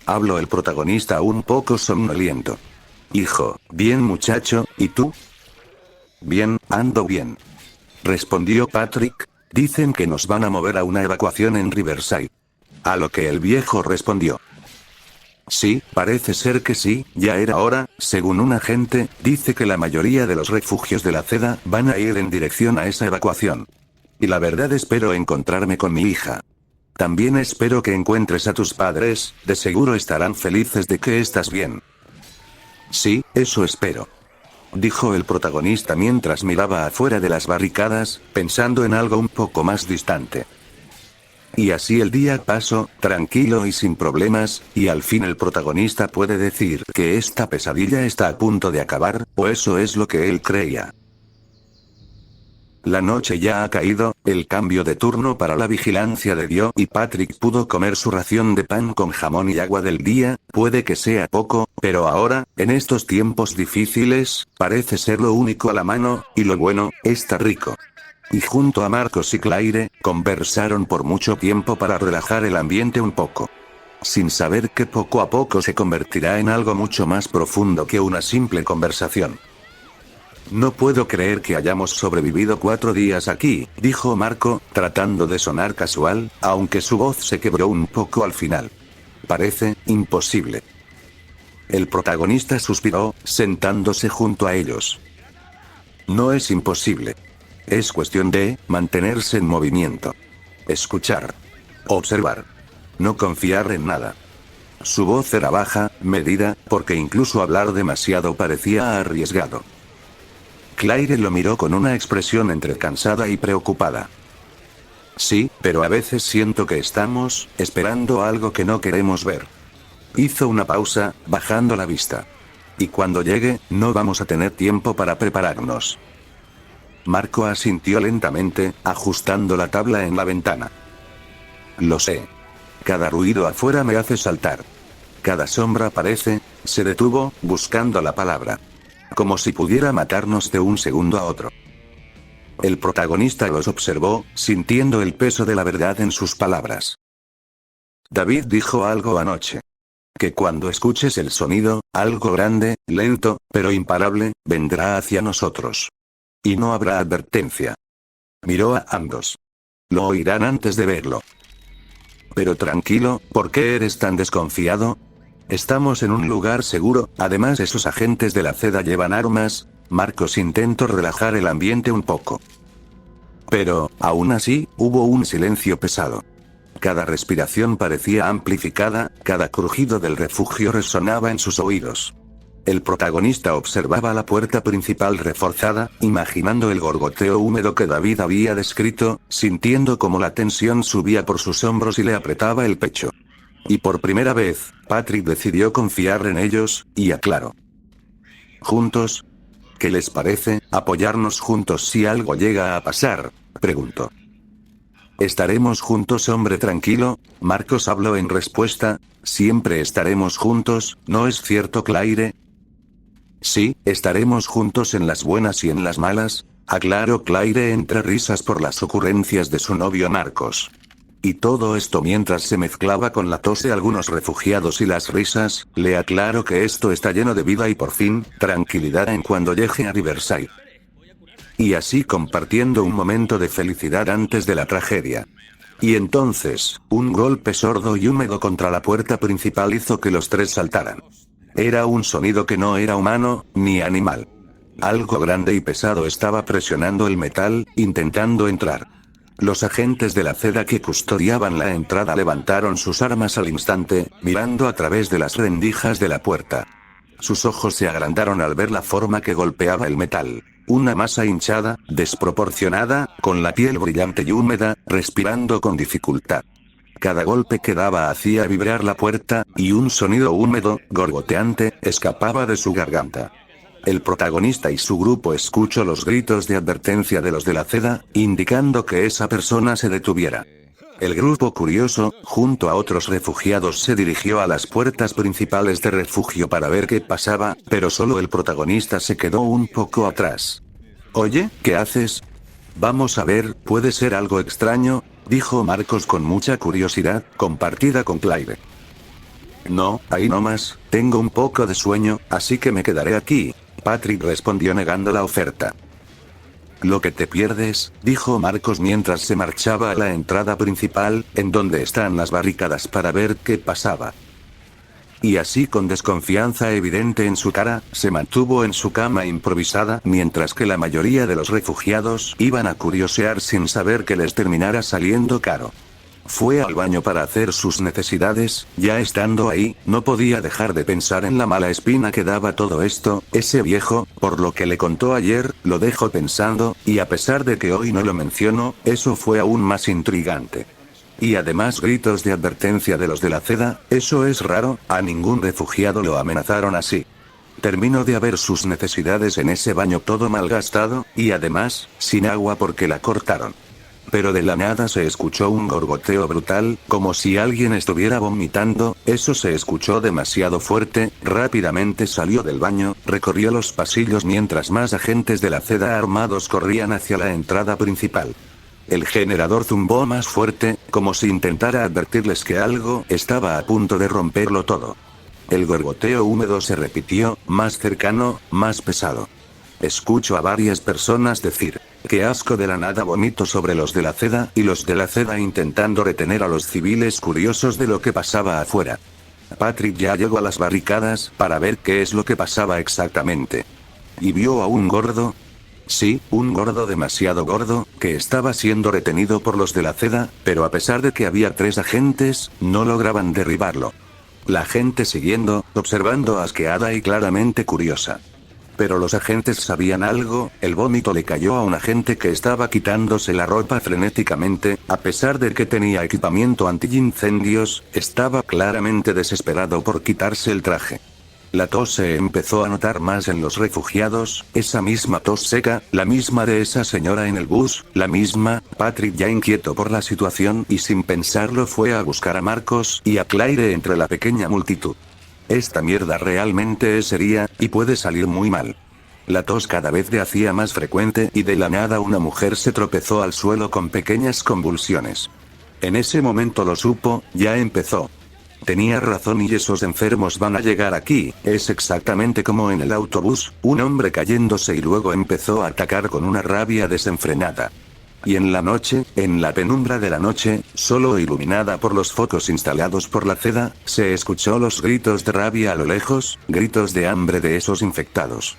Habló el protagonista un poco somnoliento. Hijo, bien muchacho, ¿y tú? Bien, ando bien. Respondió Patrick, dicen que nos van a mover a una evacuación en Riverside. A lo que el viejo respondió. Sí, parece ser que sí, ya era hora, según un agente, dice que la mayoría de los refugios de la Ceda van a ir en dirección a esa evacuación. Y la verdad espero encontrarme con mi hija. También espero que encuentres a tus padres, de seguro estarán felices de que estás bien. Sí, eso espero. Dijo el protagonista mientras miraba afuera de las barricadas, pensando en algo un poco más distante. Y así el día pasó, tranquilo y sin problemas, y al fin el protagonista puede decir que esta pesadilla está a punto de acabar, o eso es lo que él creía. La noche ya ha caído, el cambio de turno para la vigilancia de dio y Patrick pudo comer su ración de pan con jamón y agua del día, puede que sea poco, pero ahora, en estos tiempos difíciles, parece ser lo único a la mano, y lo bueno, está rico. Y junto a Marcos y Claire, conversaron por mucho tiempo para relajar el ambiente un poco. Sin saber que poco a poco se convertirá en algo mucho más profundo que una simple conversación. No puedo creer que hayamos sobrevivido 4 días aquí, dijo Marco, tratando de sonar casual, aunque su voz se quebró un poco al final. Parece imposible. El protagonista suspiró, sentándose junto a ellos. No es imposible. Es cuestión de mantenerse en movimiento. Escuchar. Observar. No confiar en nada. Su voz era baja, medida, porque incluso hablar demasiado parecía arriesgado. Claire lo miró con una expresión entre cansada y preocupada. Sí, pero a veces siento que estamos esperando algo que no queremos ver. Hizo una pausa, bajando la vista. Y cuando llegue, no vamos a tener tiempo para prepararnos. Marco asintió lentamente, ajustando la tabla en la ventana. Lo sé. Cada ruido afuera me hace saltar. Cada sombra parece, se detuvo, buscando la palabra. Como si pudiera matarnos de un segundo a otro. El protagonista los observó, sintiendo el peso de la verdad en sus palabras. David dijo algo anoche. Que cuando escuches el sonido, algo grande, lento, pero imparable, vendrá hacia nosotros. Y no habrá advertencia. Miró a ambos. Lo oirán antes de verlo. Pero tranquilo, ¿por qué eres tan desconfiado? Estamos en un lugar seguro, además esos agentes de la Ceda llevan armas. Marcos intentó relajar el ambiente un poco. Pero, aún así, hubo un silencio pesado. Cada respiración parecía amplificada, cada crujido del refugio resonaba en sus oídos. El protagonista observaba la puerta principal reforzada, imaginando el gorgoteo húmedo que David había descrito, sintiendo cómo la tensión subía por sus hombros y le apretaba el pecho. Y por primera vez, Patrick decidió confiar en ellos, y aclaró. ¿Juntos? ¿Qué les parece, apoyarnos juntos si algo llega a pasar? Preguntó. Estaremos juntos, hombre tranquilo, Marcos habló en respuesta, siempre estaremos juntos, ¿no es cierto, Claire? Sí, estaremos juntos en las buenas y en las malas, aclaró Claire entre risas por las ocurrencias de su novio Marcos. Y todo esto mientras se mezclaba con la tos de algunos refugiados y las risas. Le aclaro que esto está lleno de vida y por fin, tranquilidad en cuando llegue a Riverside. Y así compartiendo un momento de felicidad antes de la tragedia. Y entonces, un golpe sordo y húmedo contra la puerta principal hizo que los tres saltaran. Era un sonido que no era humano, ni animal. Algo grande y pesado estaba presionando el metal, intentando entrar. Los agentes de la CEDA que custodiaban la entrada levantaron sus armas al instante, mirando a través de las rendijas de la puerta. Sus ojos se agrandaron al ver la forma que golpeaba el metal. Una masa hinchada, desproporcionada, con la piel brillante y húmeda, respirando con dificultad. Cada golpe que daba hacía vibrar la puerta, y un sonido húmedo, gorgoteante, escapaba de su garganta. El protagonista y su grupo escuchó los gritos de advertencia de los de la CEDA, indicando que esa persona se detuviera. El grupo curioso, junto a otros refugiados, se dirigió a las puertas principales de refugio para ver qué pasaba, pero solo el protagonista se quedó un poco atrás. «Oye, ¿qué haces? Vamos a ver, puede ser algo extraño», dijo Marcos con mucha curiosidad, compartida con Claire. «No, ahí nomás, tengo un poco de sueño, así que me quedaré aquí», Patrick respondió negando la oferta. «Lo que te pierdes», dijo Marcos mientras se marchaba a la entrada principal, en donde están las barricadas para ver qué pasaba. Y así con desconfianza evidente en su cara, se mantuvo en su cama improvisada mientras que la mayoría de los refugiados iban a curiosear sin saber que les terminara saliendo caro. Fue al baño para hacer sus necesidades, ya estando ahí, no podía dejar de pensar en la mala espina que daba todo esto, ese viejo, por lo que le contó ayer, lo dejó pensando, y a pesar de que hoy no lo mencionó, eso fue aún más intrigante. Y además gritos de advertencia de los de la CEDA, eso es raro, a ningún refugiado lo amenazaron así. Terminó de haber sus necesidades en ese baño todo malgastado, y además, sin agua porque la cortaron. Pero de la nada se escuchó un gorgoteo brutal, como si alguien estuviera vomitando, eso se escuchó demasiado fuerte, rápidamente salió del baño, recorrió los pasillos mientras más agentes de la CEDA armados corrían hacia la entrada principal. El generador zumbó más fuerte, como si intentara advertirles que algo estaba a punto de romperlo todo. El gorgoteo húmedo se repitió, más cercano, más pesado. Escucho a varias personas decir, «Qué asco», de la nada vomito sobre los de la CEDA, y los de la CEDA intentando retener a los civiles curiosos de lo que pasaba afuera. Patrick ya llegó a las barricadas para ver qué es lo que pasaba exactamente. ¿Y vio a un gordo? Sí, un gordo demasiado gordo, que estaba siendo retenido por los de la CEDA, pero a pesar de que había 3 agentes, no lograban derribarlo. La gente siguiendo, observando asqueada y claramente curiosa. Pero los agentes sabían algo, el vómito le cayó a un agente que estaba quitándose la ropa frenéticamente, a pesar de que tenía equipamiento antiincendios, estaba claramente desesperado por quitarse el traje. La tos se empezó a notar más en los refugiados, esa misma tos seca, la misma de esa señora en el bus, la misma. Patrick, ya inquieto por la situación y sin pensarlo, fue a buscar a Marcos y a Claire entre la pequeña multitud. Esta mierda realmente es seria, y puede salir muy mal. La tos cada vez se hacía más frecuente y de la nada una mujer se tropezó al suelo con pequeñas convulsiones. En ese momento lo supo, ya empezó. Tenía razón y esos enfermos van a llegar aquí, es exactamente como en el autobús, un hombre cayéndose y luego empezó a atacar con una rabia desenfrenada. Y en la noche, en la penumbra de la noche, solo iluminada por los focos instalados por la CEDA, se escuchó los gritos de rabia a lo lejos, gritos de hambre de esos infectados.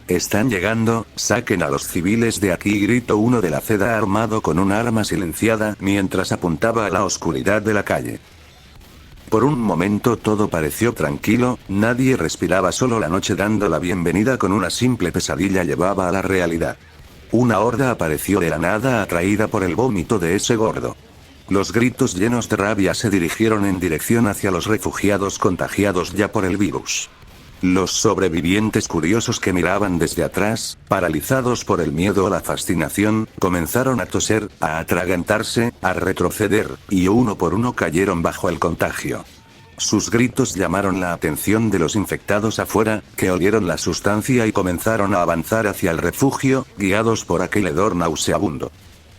«Están llegando, saquen a los civiles de aquí», gritó uno de la CEDA armado con un arma silenciada mientras apuntaba a la oscuridad de la calle. Por un momento todo pareció tranquilo, nadie respiraba, solo la noche dando la bienvenida con una simple pesadilla llevaba a la realidad. Una horda apareció de la nada atraída por el vómito de ese gordo. Los gritos llenos de rabia se dirigieron en dirección hacia los refugiados contagiados ya por el virus. Los sobrevivientes curiosos que miraban desde atrás, paralizados por el miedo o la fascinación, comenzaron a toser, a atragantarse, a retroceder, y uno por uno cayeron bajo el contagio. Sus gritos llamaron la atención de los infectados afuera, que olieron la sustancia y comenzaron a avanzar hacia el refugio, guiados por aquel hedor nauseabundo.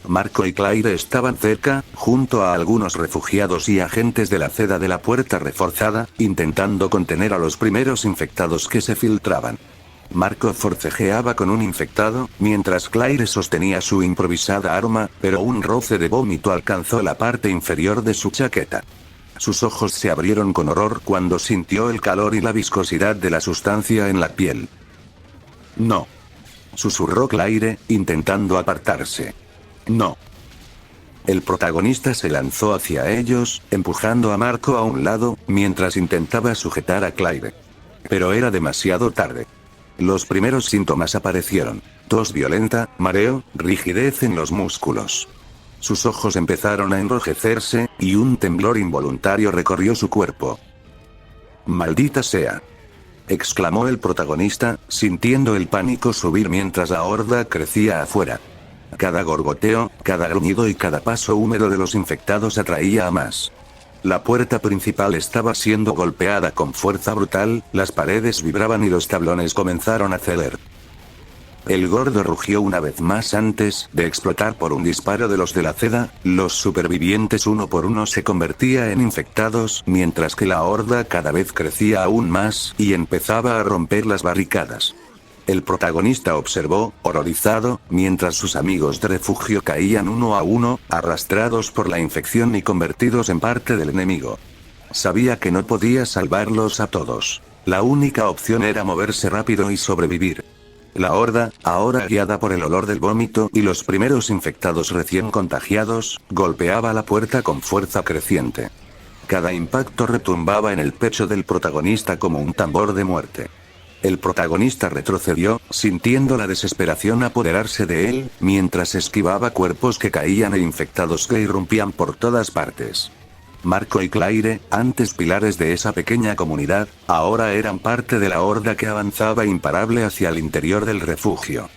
Marco y Claire estaban cerca, junto a algunos refugiados y agentes de la seda de la puerta reforzada, intentando contener a los primeros infectados que se filtraban. Marco forcejeaba con un infectado, mientras Claire sostenía su improvisada arma, pero un roce de vómito alcanzó la parte inferior de su chaqueta. Sus ojos se abrieron con horror cuando sintió el calor y la viscosidad de la sustancia en la piel. «No», susurró Claire, intentando apartarse. «No». El protagonista se lanzó hacia ellos, empujando a Marco a un lado, mientras intentaba sujetar a Claire. Pero era demasiado tarde. Los primeros síntomas aparecieron: tos violenta, mareo, rigidez en los músculos. Sus ojos empezaron a enrojecerse, y un temblor involuntario recorrió su cuerpo. «¡Maldita sea!», exclamó el protagonista, sintiendo el pánico subir mientras la horda crecía afuera. Cada gorgoteo, cada gruñido y cada paso húmedo de los infectados atraía a más. La puerta principal estaba siendo golpeada con fuerza brutal, las paredes vibraban y los tablones comenzaron a ceder. El gordo rugió una vez más antes de explotar por un disparo de los de la seda. Los supervivientes uno por uno se convertían en infectados, mientras que la horda cada vez crecía aún más, y empezaba a romper las barricadas. El protagonista observó, horrorizado, mientras sus amigos de refugio caían uno a uno, arrastrados por la infección y convertidos en parte del enemigo. Sabía que no podía salvarlos a todos. La única opción era moverse rápido y sobrevivir. La horda, ahora guiada por el olor del vómito y los primeros infectados recién contagiados, golpeaba la puerta con fuerza creciente. Cada impacto retumbaba en el pecho del protagonista como un tambor de muerte. El protagonista retrocedió, sintiendo la desesperación apoderarse de él, mientras esquivaba cuerpos que caían e infectados que irrumpían por todas partes. Marco y Claire, antes pilares de esa pequeña comunidad, ahora eran parte de la horda que avanzaba imparable hacia el interior del refugio.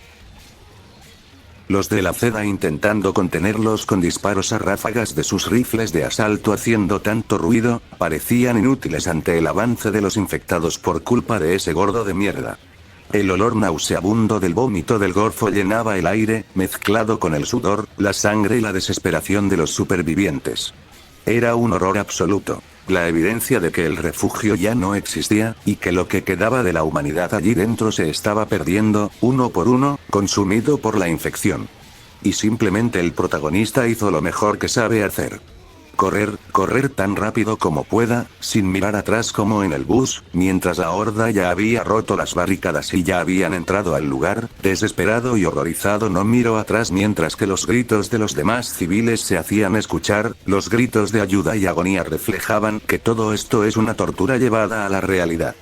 Los de la seda intentando contenerlos con disparos a ráfagas de sus rifles de asalto haciendo tanto ruido, parecían inútiles ante el avance de los infectados por culpa de ese gordo de mierda. El olor nauseabundo del vómito del gorfo llenaba el aire, mezclado con el sudor, la sangre y la desesperación de los supervivientes. Era un horror absoluto. La evidencia de que el refugio ya no existía, y que lo que quedaba de la humanidad allí dentro se estaba perdiendo, uno por uno, consumido por la infección. Y simplemente el protagonista hizo lo mejor que sabe hacer. Correr tan rápido como pueda, sin mirar atrás como en el bus, mientras la horda ya había roto las barricadas y ya habían entrado al lugar. Desesperado y horrorizado no miró atrás mientras que los gritos de los demás civiles se hacían escuchar, los gritos de ayuda y agonía reflejaban que todo esto es una tortura llevada a la realidad.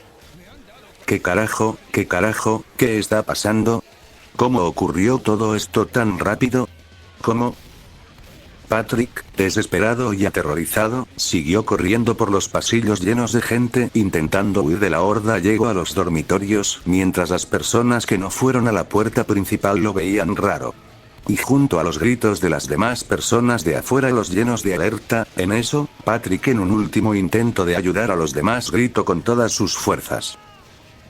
¿Qué carajo, qué está pasando? ¿Cómo ocurrió todo esto tan rápido? ¿Cómo? Patrick, desesperado y aterrorizado, siguió corriendo por los pasillos llenos de gente intentando huir de la horda. Llegó a los dormitorios, mientras las personas que no fueron a la puerta principal lo veían raro. Y junto a los gritos de las demás personas de afuera los llenos de alerta, en eso, Patrick en un último intento de ayudar a los demás gritó con todas sus fuerzas.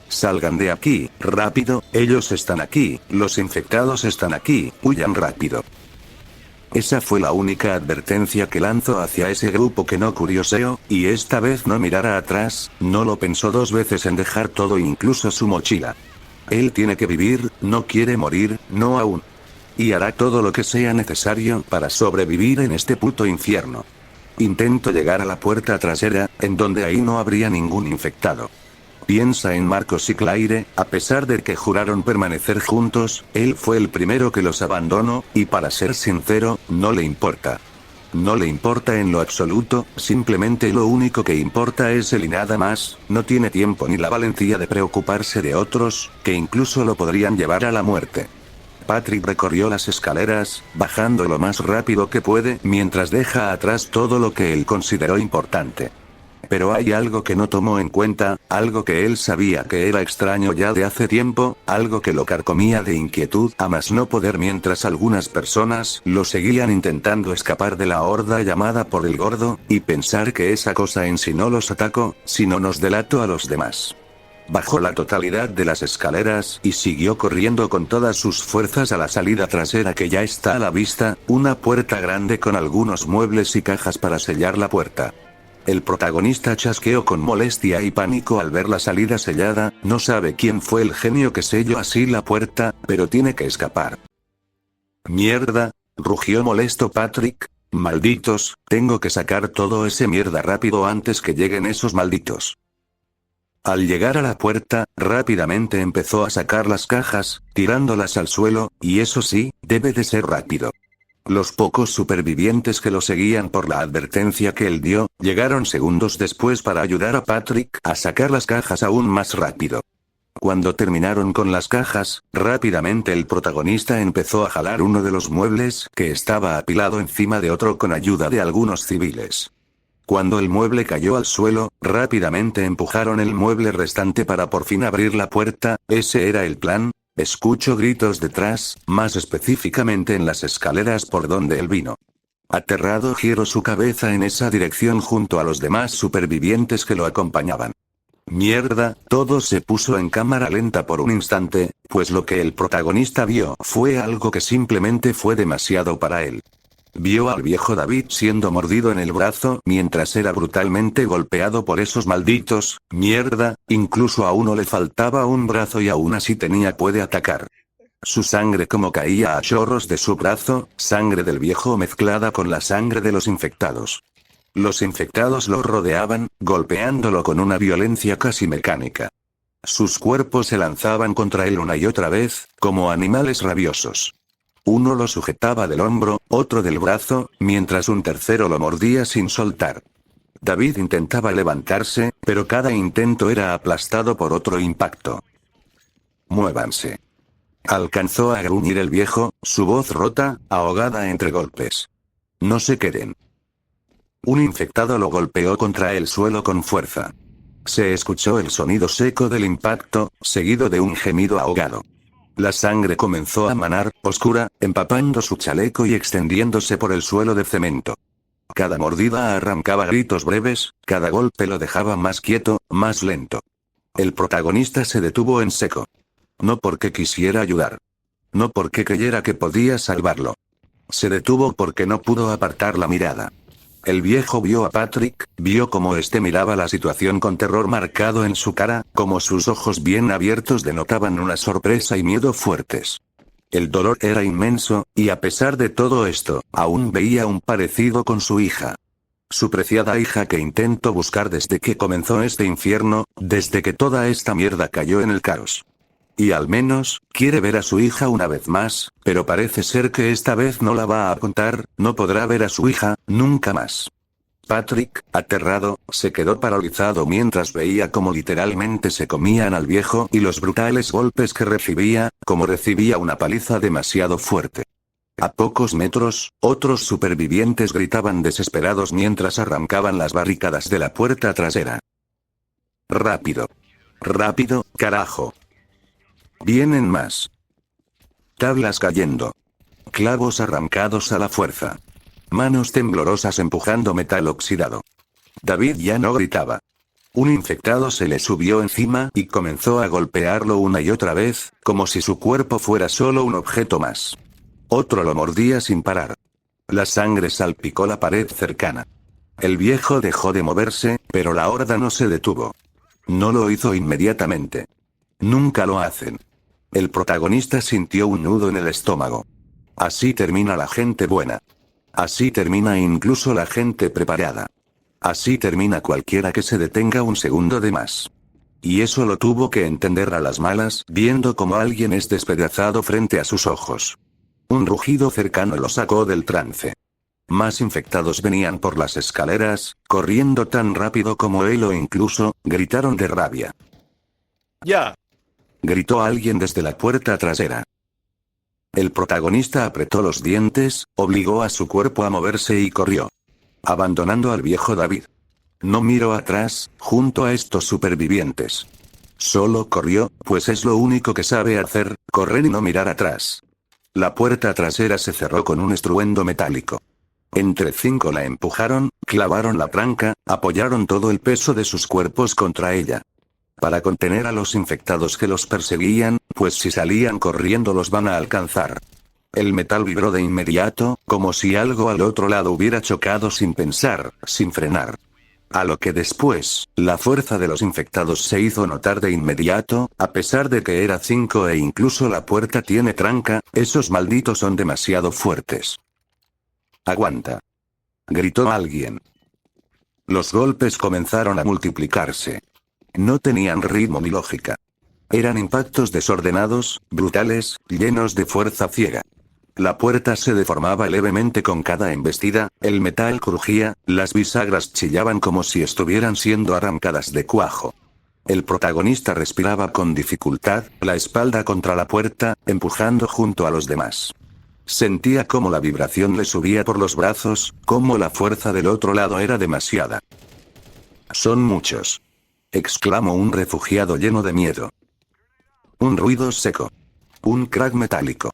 «Salgan de aquí, rápido, ellos están aquí, los infectados están aquí, huyan rápido». Esa fue la única advertencia que lanzó hacia ese grupo que no curioseó, y esta vez no mirara atrás, no lo pensó dos veces en dejar todo incluso su mochila. Él tiene que vivir, no quiere morir, no aún. Y hará todo lo que sea necesario para sobrevivir en este puto infierno. Intentó llegar a la puerta trasera, en donde ahí no habría ningún infectado. Piensa en Marcos y Claire, a pesar de que juraron permanecer juntos, él fue el primero que los abandonó, y para ser sincero, no le importa. No le importa en lo absoluto, simplemente lo único que importa es él y nada más. No tiene tiempo ni la valentía de preocuparse de otros, que incluso lo podrían llevar a la muerte. Patrick recorrió las escaleras, bajando lo más rápido que puede, mientras deja atrás todo lo que él consideró importante. Pero hay algo que no tomó en cuenta, algo que él sabía que era extraño ya de hace tiempo, algo que lo carcomía de inquietud a más no poder mientras algunas personas lo seguían intentando escapar de la horda llamada por el gordo, y pensar que esa cosa en sí no los atacó, sino nos delató a los demás. Bajó la totalidad de las escaleras y siguió corriendo con todas sus fuerzas a la salida trasera que ya está a la vista, una puerta grande con algunos muebles y cajas para sellar la puerta. El protagonista chasqueó con molestia y pánico al ver la salida sellada, no sabe quién fue el genio que selló así la puerta, pero tiene que escapar. «Mierda», rugió molesto Patrick. «Malditos, tengo que sacar todo ese mierda rápido antes que lleguen esos malditos». Al llegar a la puerta, rápidamente empezó a sacar las cajas, tirándolas al suelo, y eso sí, debe de ser rápido. Los pocos supervivientes que lo seguían por la advertencia que él dio, llegaron segundos después para ayudar a Patrick a sacar las cajas aún más rápido. Cuando terminaron con las cajas, rápidamente el protagonista empezó a jalar uno de los muebles que estaba apilado encima de otro con ayuda de algunos civiles. Cuando el mueble cayó al suelo, rápidamente empujaron el mueble restante para por fin abrir la puerta. Ese era el plan. Escucho gritos detrás, más específicamente en las escaleras por donde él vino. Aterrado giró su cabeza en esa dirección junto a los demás supervivientes que lo acompañaban. Mierda, todo se puso en cámara lenta por un instante, pues lo que el protagonista vio fue algo que simplemente fue demasiado para él. Vio al viejo David siendo mordido en el brazo mientras era brutalmente golpeado por esos malditos. Mierda, incluso a uno le faltaba un brazo y aún así puede atacar. Su sangre como caía a chorros de su brazo, sangre del viejo mezclada con la sangre de los infectados. Los infectados lo rodeaban, golpeándolo con una violencia casi mecánica. Sus cuerpos se lanzaban contra él una y otra vez, como animales rabiosos. Uno lo sujetaba del hombro, otro del brazo, mientras un tercero lo mordía sin soltar. David intentaba levantarse, pero cada intento era aplastado por otro impacto. «Muévanse». Alcanzó a gruñir el viejo, su voz rota, ahogada entre golpes. «No se queden». Un infectado lo golpeó contra el suelo con fuerza. Se escuchó el sonido seco del impacto, seguido de un gemido ahogado. La sangre comenzó a manar, oscura, empapando su chaleco y extendiéndose por el suelo de cemento. Cada mordida arrancaba gritos breves, cada golpe lo dejaba más quieto, más lento. El protagonista se detuvo en seco. No porque quisiera ayudar. No porque creyera que podía salvarlo. Se detuvo porque no pudo apartar la mirada. El viejo vio a Patrick, vio cómo este miraba la situación con terror marcado en su cara, como sus ojos bien abiertos denotaban una sorpresa y miedo fuertes. El dolor era inmenso, y a pesar de todo esto, aún veía un parecido con su hija. Su preciada hija que intentó buscar desde que comenzó este infierno, desde que toda esta mierda cayó en el caos. Y al menos, quiere ver a su hija una vez más, pero parece ser que esta vez no la va a contar, no podrá ver a su hija, nunca más. Patrick, aterrado, se quedó paralizado mientras veía cómo literalmente se comían al viejo y los brutales golpes que recibía, como recibía una paliza demasiado fuerte. A pocos metros, otros supervivientes gritaban desesperados mientras arrancaban las barricadas de la puerta trasera. «Rápido. Rápido, carajo. Vienen más. Tablas cayendo. Clavos arrancados a la fuerza. Manos temblorosas empujando metal oxidado». David ya no gritaba. Un infectado se le subió encima y comenzó a golpearlo una y otra vez, como si su cuerpo fuera solo un objeto más. Otro lo mordía sin parar. La sangre salpicó la pared cercana. El viejo dejó de moverse, pero la horda no se detuvo. No lo hizo inmediatamente. Nunca lo hacen. El protagonista sintió un nudo en el estómago. Así termina la gente buena. Así termina incluso la gente preparada. Así termina cualquiera que se detenga un segundo de más. Y eso lo tuvo que entender a las malas, viendo cómo alguien es despedazado frente a sus ojos. Un rugido cercano lo sacó del trance. Más infectados venían por las escaleras, corriendo tan rápido como él o incluso, gritaron de rabia. ¡Ya!, gritó alguien desde la puerta trasera. El protagonista apretó los dientes, obligó a su cuerpo a moverse y corrió. Abandonando al viejo David. No miró atrás, junto a estos supervivientes. Solo corrió, pues es lo único que sabe hacer, correr y no mirar atrás. La puerta trasera se cerró con un estruendo metálico. Entre 5 la empujaron, clavaron la tranca, apoyaron todo el peso de sus cuerpos contra ella. Para contener a los infectados que los perseguían, pues si salían corriendo los van a alcanzar. El metal vibró de inmediato, como si algo al otro lado hubiera chocado sin pensar, sin frenar. A lo que después, la fuerza de los infectados se hizo notar de inmediato, a pesar de que era 5 e incluso la puerta tiene tranca, esos malditos son demasiado fuertes. Aguanta. Gritó alguien. Los golpes comenzaron a multiplicarse. No tenían ritmo ni lógica. Eran impactos desordenados, brutales, llenos de fuerza ciega. La puerta se deformaba levemente con cada embestida, el metal crujía, las bisagras chillaban como si estuvieran siendo arrancadas de cuajo. El protagonista respiraba con dificultad, la espalda contra la puerta, empujando junto a los demás. Sentía cómo la vibración le subía por los brazos, cómo la fuerza del otro lado era demasiada. «Son muchos», exclamó un refugiado lleno de miedo. Un ruido seco. Un crack metálico.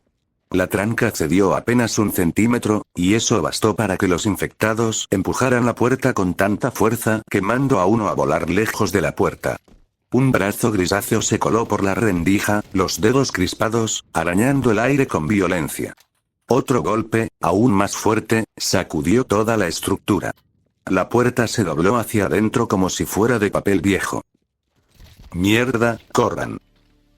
La tranca cedió apenas 1 centímetro, y eso bastó para que los infectados empujaran la puerta con tanta fuerza que mandó a uno a volar lejos de la puerta. Un brazo grisáceo se coló por la rendija, los dedos crispados, arañando el aire con violencia. Otro golpe, aún más fuerte, sacudió toda la estructura. La puerta se dobló hacia adentro como si fuera de papel viejo. «¡Mierda, corran!»,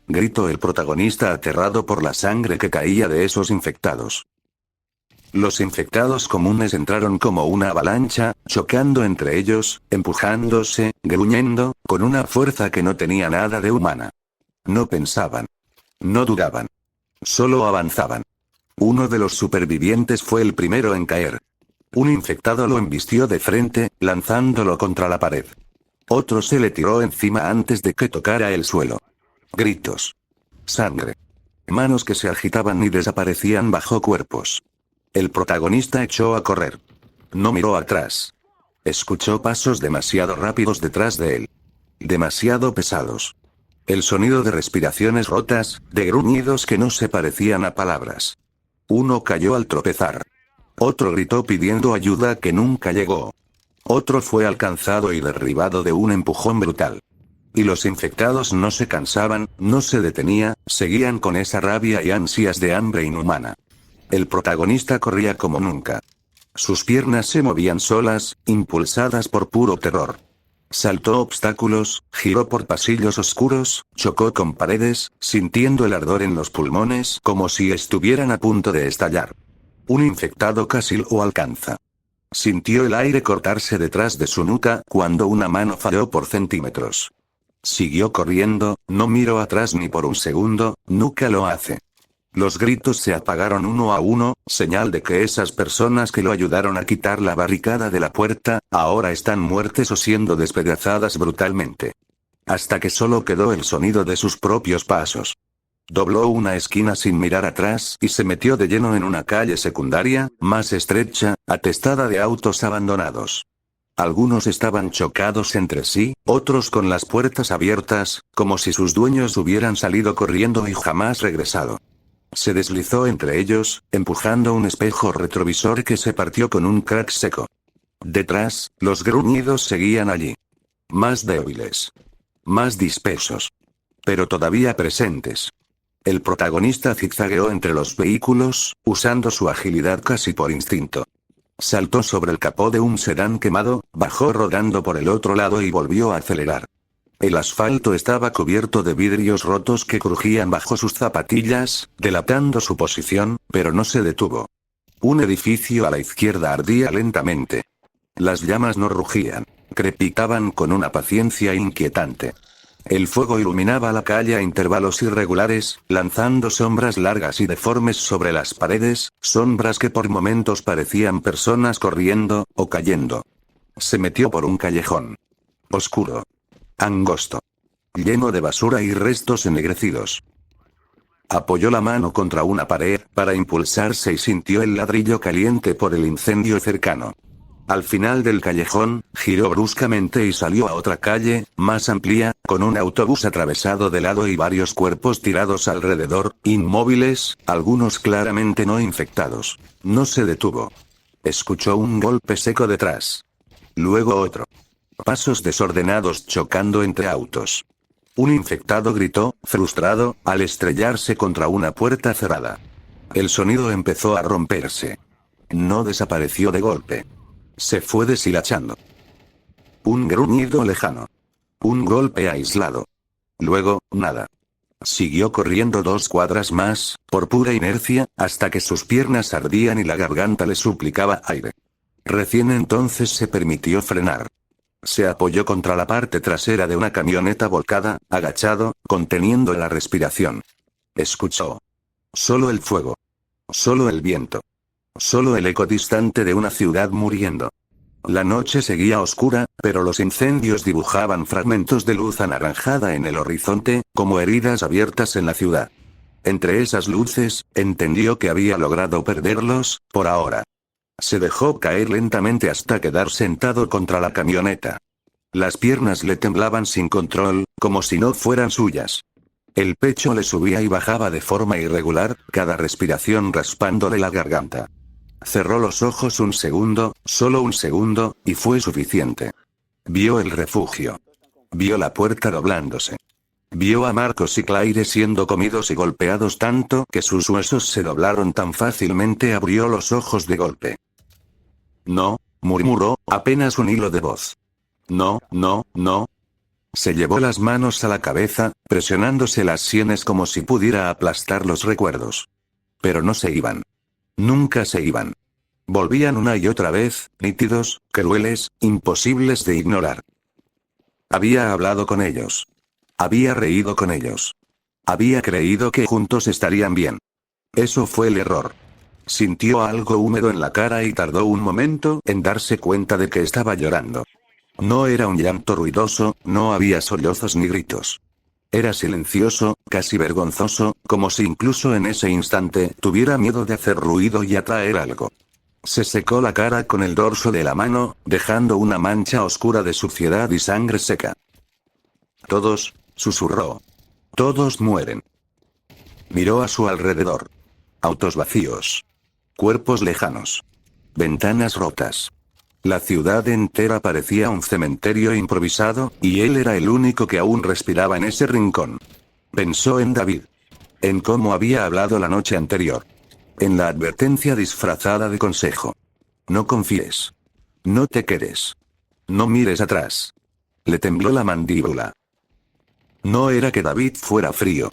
gritó el protagonista aterrado por la sangre que caía de esos infectados. Los infectados comunes entraron como una avalancha, chocando entre ellos, empujándose, gruñendo, con una fuerza que no tenía nada de humana. No pensaban. No dudaban. Solo avanzaban. Uno de los supervivientes fue el primero en caer. Un infectado lo embistió de frente, lanzándolo contra la pared. Otro se le tiró encima antes de que tocara el suelo. Gritos. Sangre. Manos que se agitaban y desaparecían bajo cuerpos. El protagonista echó a correr. No miró atrás. Escuchó pasos demasiado rápidos detrás de él. Demasiado pesados. El sonido de respiraciones rotas, de gruñidos que no se parecían a palabras. Uno cayó al tropezar. Otro gritó pidiendo ayuda que nunca llegó. Otro fue alcanzado y derribado de un empujón brutal. Y los infectados no se cansaban, no se detenían, seguían con esa rabia y ansias de hambre inhumana. El protagonista corría como nunca. Sus piernas se movían solas, impulsadas por puro terror. Saltó obstáculos, giró por pasillos oscuros, chocó con paredes, sintiendo el ardor en los pulmones como si estuvieran a punto de estallar. Un infectado casi lo alcanza. Sintió el aire cortarse detrás de su nuca cuando una mano falló por centímetros. Siguió corriendo, no miró atrás ni por un segundo, nunca lo hace. Los gritos se apagaron uno a uno, señal de que esas personas que lo ayudaron a quitar la barricada de la puerta, ahora están muertas o siendo despedazadas brutalmente. Hasta que solo quedó el sonido de sus propios pasos. Dobló una esquina sin mirar atrás y se metió de lleno en una calle secundaria, más estrecha, atestada de autos abandonados. Algunos estaban chocados entre sí, otros con las puertas abiertas, como si sus dueños hubieran salido corriendo y jamás regresado. Se deslizó entre ellos, empujando un espejo retrovisor que se partió con un crack seco. Detrás, los gruñidos seguían allí. Más débiles. Más dispersos. Pero todavía presentes. El protagonista zigzagueó entre los vehículos, usando su agilidad casi por instinto. Saltó sobre el capó de un sedán quemado, bajó rodando por el otro lado y volvió a acelerar. El asfalto estaba cubierto de vidrios rotos que crujían bajo sus zapatillas, delatando su posición, pero no se detuvo. Un edificio a la izquierda ardía lentamente. Las llamas no rugían, crepitaban con una paciencia inquietante. El fuego iluminaba la calle a intervalos irregulares, lanzando sombras largas y deformes sobre las paredes, sombras que por momentos parecían personas corriendo, o cayendo. Se metió por un callejón. Oscuro. Angosto. Lleno de basura y restos ennegrecidos. Apoyó la mano contra una pared, para impulsarse y sintió el ladrillo caliente por el incendio cercano. Al final del callejón, giró bruscamente y salió a otra calle, más amplia, con un autobús atravesado de lado y varios cuerpos tirados alrededor, inmóviles, algunos claramente no infectados. No se detuvo. Escuchó un golpe seco detrás. Luego otro. Pasos desordenados chocando entre autos. Un infectado gritó, frustrado, al estrellarse contra una puerta cerrada. El sonido empezó a romperse. No desapareció de golpe. Se fue deshilachando. Un gruñido lejano. Un golpe aislado. Luego, nada. Siguió corriendo 2 cuadras más, por pura inercia, hasta que sus piernas ardían y la garganta le suplicaba aire. Recién entonces se permitió frenar. Se apoyó contra la parte trasera de una camioneta volcada, agachado, conteniendo la respiración. Escuchó. Solo el fuego. Solo el viento. Solo el eco distante de una ciudad muriendo. La noche seguía oscura, pero los incendios dibujaban fragmentos de luz anaranjada en el horizonte, como heridas abiertas en la ciudad. Entre esas luces, entendió que había logrado perderlos, por ahora. Se dejó caer lentamente hasta quedar sentado contra la camioneta. Las piernas le temblaban sin control, como si no fueran suyas. El pecho le subía y bajaba de forma irregular, cada respiración raspándole la garganta. Cerró los ojos un segundo, solo un segundo, y fue suficiente. Vio el refugio. Vio la puerta doblándose. Vio a Marcos y Claire siendo comidos y golpeados tanto que sus huesos se doblaron tan fácilmente. Abrió los ojos de golpe. No, murmuró, apenas un hilo de voz. No, no, no. Se llevó las manos a la cabeza, presionándose las sienes como si pudiera aplastar los recuerdos. Pero no se iban. Nunca se iban. Volvían una y otra vez, nítidos, crueles, imposibles de ignorar. Había hablado con ellos. Había reído con ellos. Había creído que juntos estarían bien. Eso fue el error. Sintió algo húmedo en la cara y tardó un momento en darse cuenta de que estaba llorando. No era un llanto ruidoso, no había sollozos ni gritos. Era silencioso, casi vergonzoso, como si incluso en ese instante tuviera miedo de hacer ruido y atraer algo. Se secó la cara con el dorso de la mano, dejando una mancha oscura de suciedad y sangre seca. Todos, susurró. Todos mueren. Miró a su alrededor. Autos vacíos. Cuerpos lejanos. Ventanas rotas. La ciudad entera parecía un cementerio improvisado, y él era el único que aún respiraba en ese rincón. Pensó en David. En cómo había hablado la noche anterior. En la advertencia disfrazada de consejo. No confíes. No te quedes. No mires atrás. Le tembló la mandíbula. No era que David fuera frío.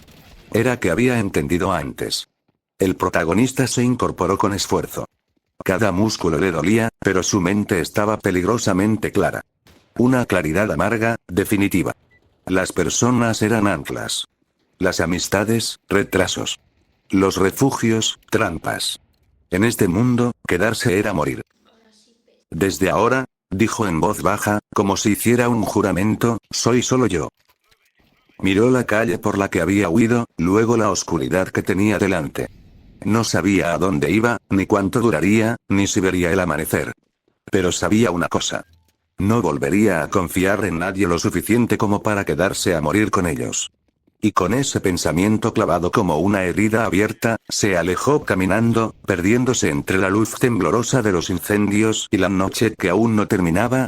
Era que había entendido antes. El protagonista se incorporó con esfuerzo. Cada músculo le dolía, pero su mente estaba peligrosamente clara. Una claridad amarga, definitiva. Las personas eran anclas. Las amistades, retrasos. Los refugios, trampas. En este mundo, quedarse era morir. Desde ahora, dijo en voz baja, como si hiciera un juramento, soy solo yo. Miró la calle por la que había huido, luego la oscuridad que tenía delante. No sabía a dónde iba, ni cuánto duraría, ni si vería el amanecer. Pero sabía una cosa. No volvería a confiar en nadie lo suficiente como para quedarse a morir con ellos. Y con ese pensamiento clavado como una herida abierta, se alejó caminando, perdiéndose entre la luz temblorosa de los incendios y la noche que aún no terminaba.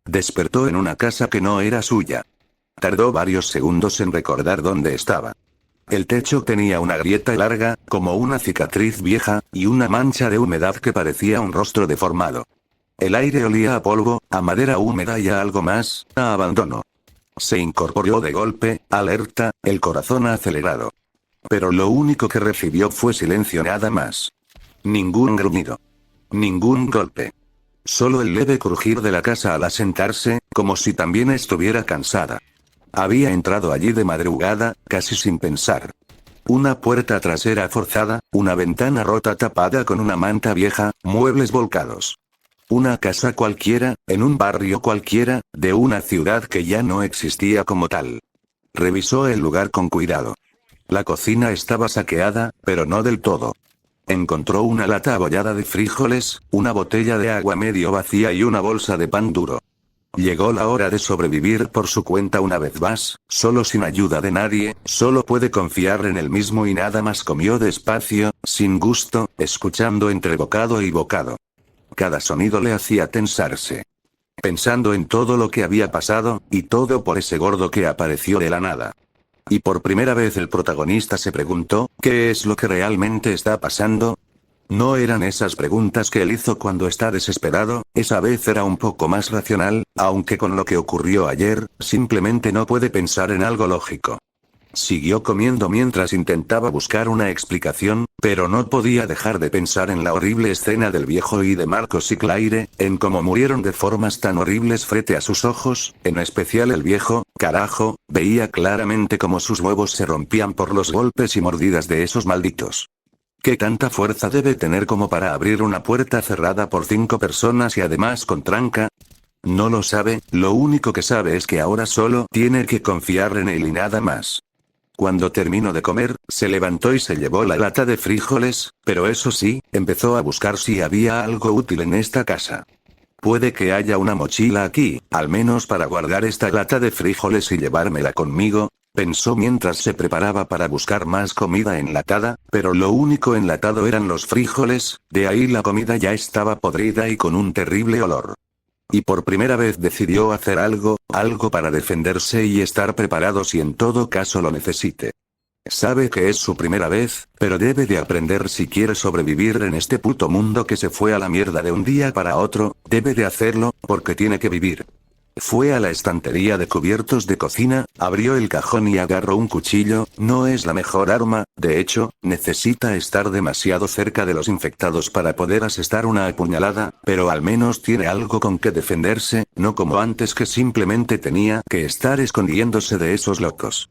Despertó en una casa que no era suya. Tardó varios segundos en recordar dónde estaba. El techo tenía una grieta larga, como una cicatriz vieja, y una mancha de humedad que parecía un rostro deformado. El aire olía a polvo, a madera húmeda y a algo más, a abandono. Se incorporó de golpe, alerta, el corazón acelerado. Pero lo único que recibió fue silencio, nada más. Ningún gruñido. Ningún golpe. Solo el leve crujir de la casa al asentarse, como si también estuviera cansada. Había entrado allí de madrugada, casi sin pensar. Una puerta trasera forzada, una ventana rota tapada con una manta vieja, muebles volcados. Una casa cualquiera, en un barrio cualquiera, de una ciudad que ya no existía como tal. Revisó el lugar con cuidado. La cocina estaba saqueada, pero no del todo. Encontró una lata abollada de frijoles, una botella de agua medio vacía y una bolsa de pan duro. Llegó la hora de sobrevivir por su cuenta una vez más, solo sin ayuda de nadie, solo puede confiar en él mismo y nada más. Comió despacio, sin gusto, escuchando entre bocado y bocado. Cada sonido le hacía tensarse. pensando en todo lo que había pasado, y todo por ese gordo que apareció de la nada. Y por primera vez el protagonista se preguntó, ¿qué es lo que realmente está pasando? No eran esas preguntas que él hizo cuando está desesperado, esa vez era un poco más racional, aunque con lo que ocurrió ayer, simplemente no puede pensar en algo lógico. Siguió comiendo mientras intentaba buscar una explicación, pero no podía dejar de pensar en la horrible escena del viejo y de Marcos y Claire, en cómo murieron de formas tan horribles frente a sus ojos, en especial el viejo, carajo, veía claramente cómo sus huevos se rompían por los golpes y mordidas de esos malditos. ¿Qué tanta fuerza debe tener como para abrir una puerta cerrada por 5 personas y además con tranca? No lo sabe, lo único que sabe es que ahora solo tiene que confiar en él y nada más. Cuando terminó de comer, se levantó y se llevó la lata de frijoles, pero eso sí, empezó a buscar si había algo útil en esta casa. Puede que haya una mochila aquí, al menos para guardar esta lata de frijoles y llevármela conmigo, pensó mientras se preparaba para buscar más comida enlatada, pero lo único enlatado eran los frijoles, de ahí la comida ya estaba podrida y con un terrible olor. Y por primera vez decidió hacer algo para defenderse y estar preparado si en todo caso lo necesite. Sabe que es su primera vez, pero debe de aprender si quiere sobrevivir en este puto mundo que se fue a la mierda de un día para otro, debe de hacerlo, porque tiene que vivir. Fue a la estantería de cubiertos de cocina, abrió el cajón y agarró un cuchillo, no es la mejor arma, de hecho, necesita estar demasiado cerca de los infectados para poder asestar una apuñalada, pero al menos tiene algo con que defenderse, no como antes que simplemente tenía que estar escondiéndose de esos locos.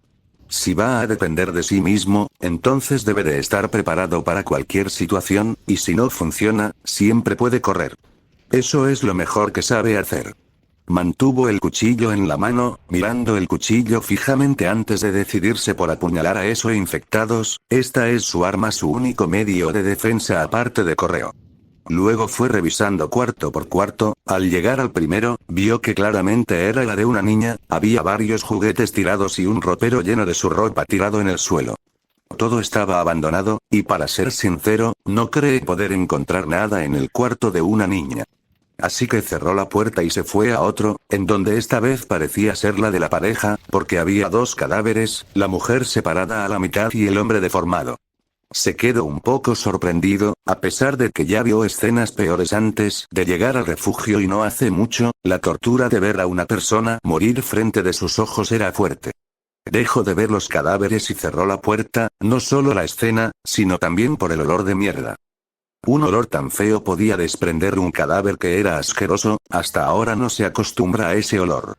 Si va a depender de sí mismo, entonces debe de estar preparado para cualquier situación, y si no funciona, siempre puede correr. Eso es lo mejor que sabe hacer. Mantuvo el cuchillo en la mano, mirando el cuchillo fijamente antes de decidirse por apuñalar a esos infectados, esta es su arma, su único medio de defensa aparte de correo. Luego fue revisando cuarto por cuarto, al llegar al primero, vio que claramente era la de una niña, había varios juguetes tirados y un ropero lleno de su ropa tirado en el suelo. Todo estaba abandonado, y para ser sincero, no cree poder encontrar nada en el cuarto de una niña. Así que cerró la puerta y se fue a otro, en donde esta vez parecía ser la de la pareja, porque había 2 cadáveres, la mujer separada a la mitad y el hombre deformado. Se quedó un poco sorprendido, a pesar de que ya vio escenas peores antes de llegar al refugio y no hace mucho, la tortura de ver a una persona morir frente de sus ojos era fuerte. Dejó de ver los cadáveres y cerró la puerta, no solo la escena, sino también por el olor de mierda. Un olor tan feo podía desprender un cadáver que era asqueroso, hasta ahora no se acostumbra a ese olor.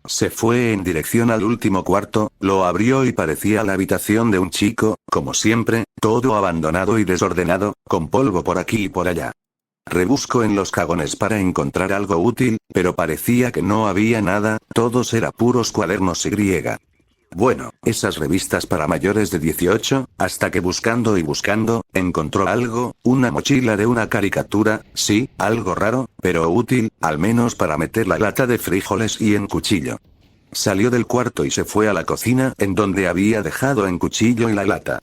Se fue en dirección al último cuarto, lo abrió y parecía la habitación de un chico, como siempre, todo abandonado y desordenado, con polvo por aquí y por allá. Rebuscó en los cajones para encontrar algo útil, pero parecía que no había nada, todos eran puros cuadernos y griega. Bueno, esas revistas para mayores de 18, hasta que buscando y buscando, encontró algo, una mochila de una caricatura, sí, algo raro, pero útil, al menos para meter la lata de frijoles y en cuchillo. Salió del cuarto y se fue a la cocina, en donde había dejado en cuchillo y la lata.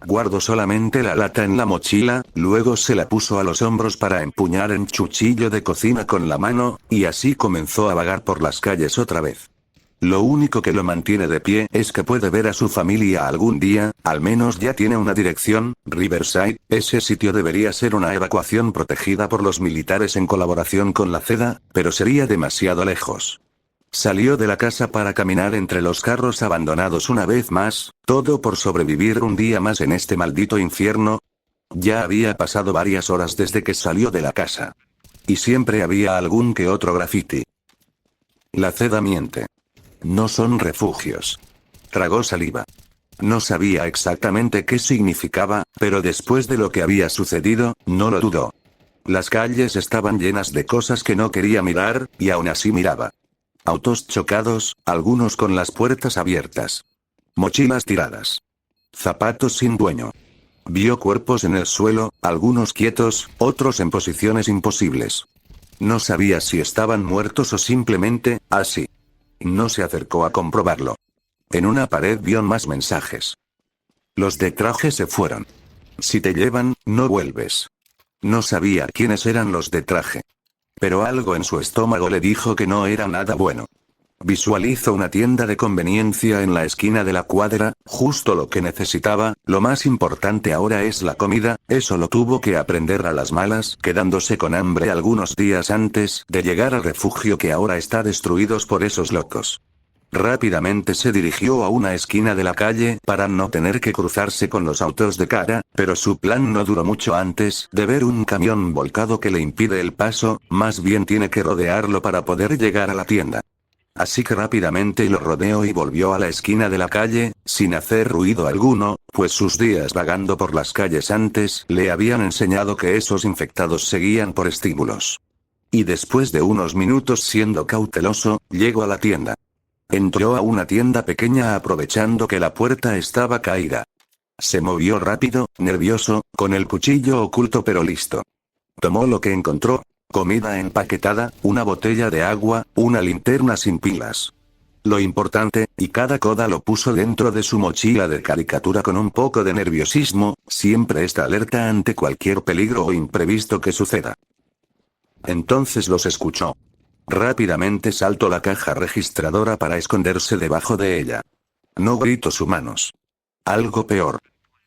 Guardó solamente la lata en la mochila, luego se la puso a los hombros para empuñar el cuchillo de cocina con la mano, y así comenzó a vagar por las calles otra vez. Lo único que lo mantiene de pie es que puede ver a su familia algún día, al menos ya tiene una dirección, Riverside, ese sitio debería ser una evacuación protegida por los militares en colaboración con la CEDA, pero sería demasiado lejos. Salió de la casa para caminar entre los carros abandonados una vez más, todo por sobrevivir un día más en este maldito infierno. Ya había pasado varias horas desde que salió de la casa. Y siempre había algún que otro graffiti. La CEDA miente. No son refugios. Tragó saliva. No sabía exactamente qué significaba, pero después de lo que había sucedido, no lo dudó. Las calles estaban llenas de cosas que no quería mirar, y aún así miraba. Autos chocados, algunos con las puertas abiertas. Mochilas tiradas. Zapatos sin dueño. Vio cuerpos en el suelo, algunos quietos, otros en posiciones imposibles. No sabía si estaban muertos o simplemente, así. No se acercó a comprobarlo. En una pared vio más mensajes. Los de traje se fueron. Si te llevan, no vuelves. No sabía quiénes eran los de traje. Pero algo en su estómago le dijo que no era nada bueno. Visualizó una tienda de conveniencia en la esquina de la cuadra, justo lo que necesitaba. Lo más importante ahora es la comida. Eso lo tuvo que aprender a las malas, quedándose con hambre algunos días antes de llegar al refugio que ahora está destruido por esos locos. Rápidamente se dirigió a una esquina de la calle para no tener que cruzarse con los autos de cara, pero su plan no duró mucho antes de ver un camión volcado que le impide el paso. Más bien tiene que rodearlo para poder llegar a la tienda. Así que rápidamente lo rodeó y volvió a la esquina de la calle, sin hacer ruido alguno, pues sus días vagando por las calles antes le habían enseñado que esos infectados seguían por estímulos. Y después de unos minutos siendo cauteloso, llegó a la tienda. Entró a una tienda pequeña aprovechando que la puerta estaba caída. Se movió rápido, nervioso, con el cuchillo oculto pero listo. Tomó lo que encontró. Comida empaquetada, una botella de agua, una linterna sin pilas. Lo importante, y cada coda lo puso dentro de su mochila de caricatura con un poco de nerviosismo, siempre está alerta ante cualquier peligro o imprevisto que suceda. Entonces los escuchó. Rápidamente saltó la caja registradora para esconderse debajo de ella. No gritos humanos. Algo peor.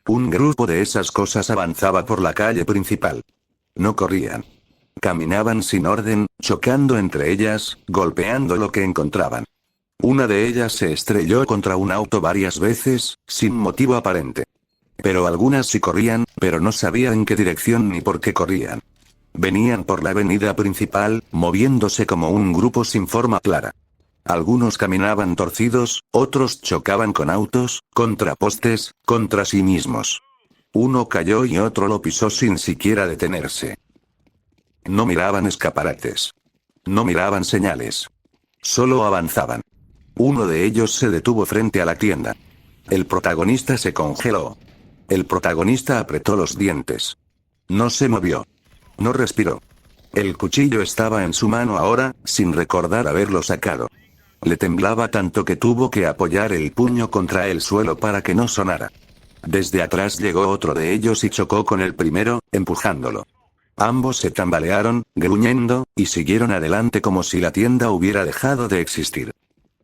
Un grupo de esas cosas avanzaba por la calle principal. No corrían. Caminaban sin orden, chocando entre ellas, golpeando lo que encontraban. Una de ellas se estrelló contra un auto varias veces, sin motivo aparente. Pero algunas sí corrían, pero no sabía en qué dirección ni por qué corrían. Venían por la avenida principal, moviéndose como un grupo sin forma clara. Algunos caminaban torcidos, otros chocaban con autos, contra postes, contra sí mismos. Uno cayó y otro lo pisó sin siquiera detenerse. No miraban escaparates. No miraban señales. Solo avanzaban. Uno de ellos se detuvo frente a la tienda. El protagonista se congeló. El protagonista apretó los dientes. No se movió. No respiró. El cuchillo estaba en su mano ahora, sin recordar haberlo sacado. Le temblaba tanto que tuvo que apoyar el puño contra el suelo para que no sonara. Desde atrás llegó otro de ellos y chocó con el primero, empujándolo. Ambos se tambalearon, gruñendo, y siguieron adelante como si la tienda hubiera dejado de existir.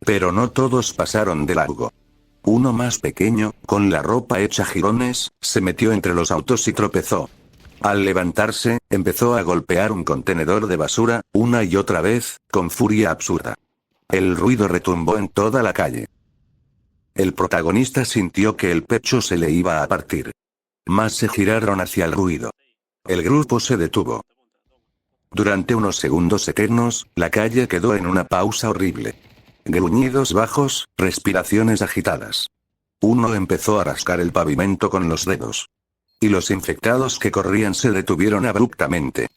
Pero no todos pasaron de largo. Uno más pequeño, con la ropa hecha jirones, se metió entre los autos y tropezó. Al levantarse, empezó a golpear un contenedor de basura, una y otra vez, con furia absurda. El ruido retumbó en toda la calle. El protagonista sintió que el pecho se le iba a partir. Más se giraron hacia el ruido. El grupo se detuvo. Durante unos segundos eternos, la calle quedó en una pausa horrible. Gruñidos bajos, respiraciones agitadas. Uno empezó a rascar el pavimento con los dedos. Y los infectados que corrían se detuvieron abruptamente.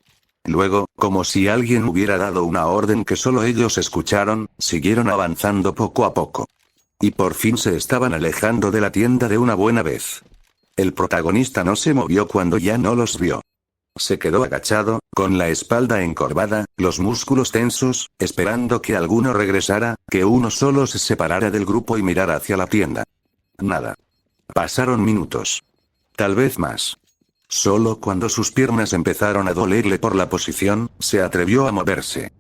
Luego, como si alguien hubiera dado una orden que solo ellos escucharon, siguieron avanzando poco a poco. Y por fin se estaban alejando de la tienda de una buena vez. El protagonista no se movió cuando ya no los vio. Se quedó agachado, con la espalda encorvada, los músculos tensos, esperando que alguno regresara, que uno solo se separara del grupo y mirara hacia la tienda. Nada. Pasaron minutos. Tal vez más. Solo cuando sus piernas empezaron a dolerle por la posición, se atrevió a moverse.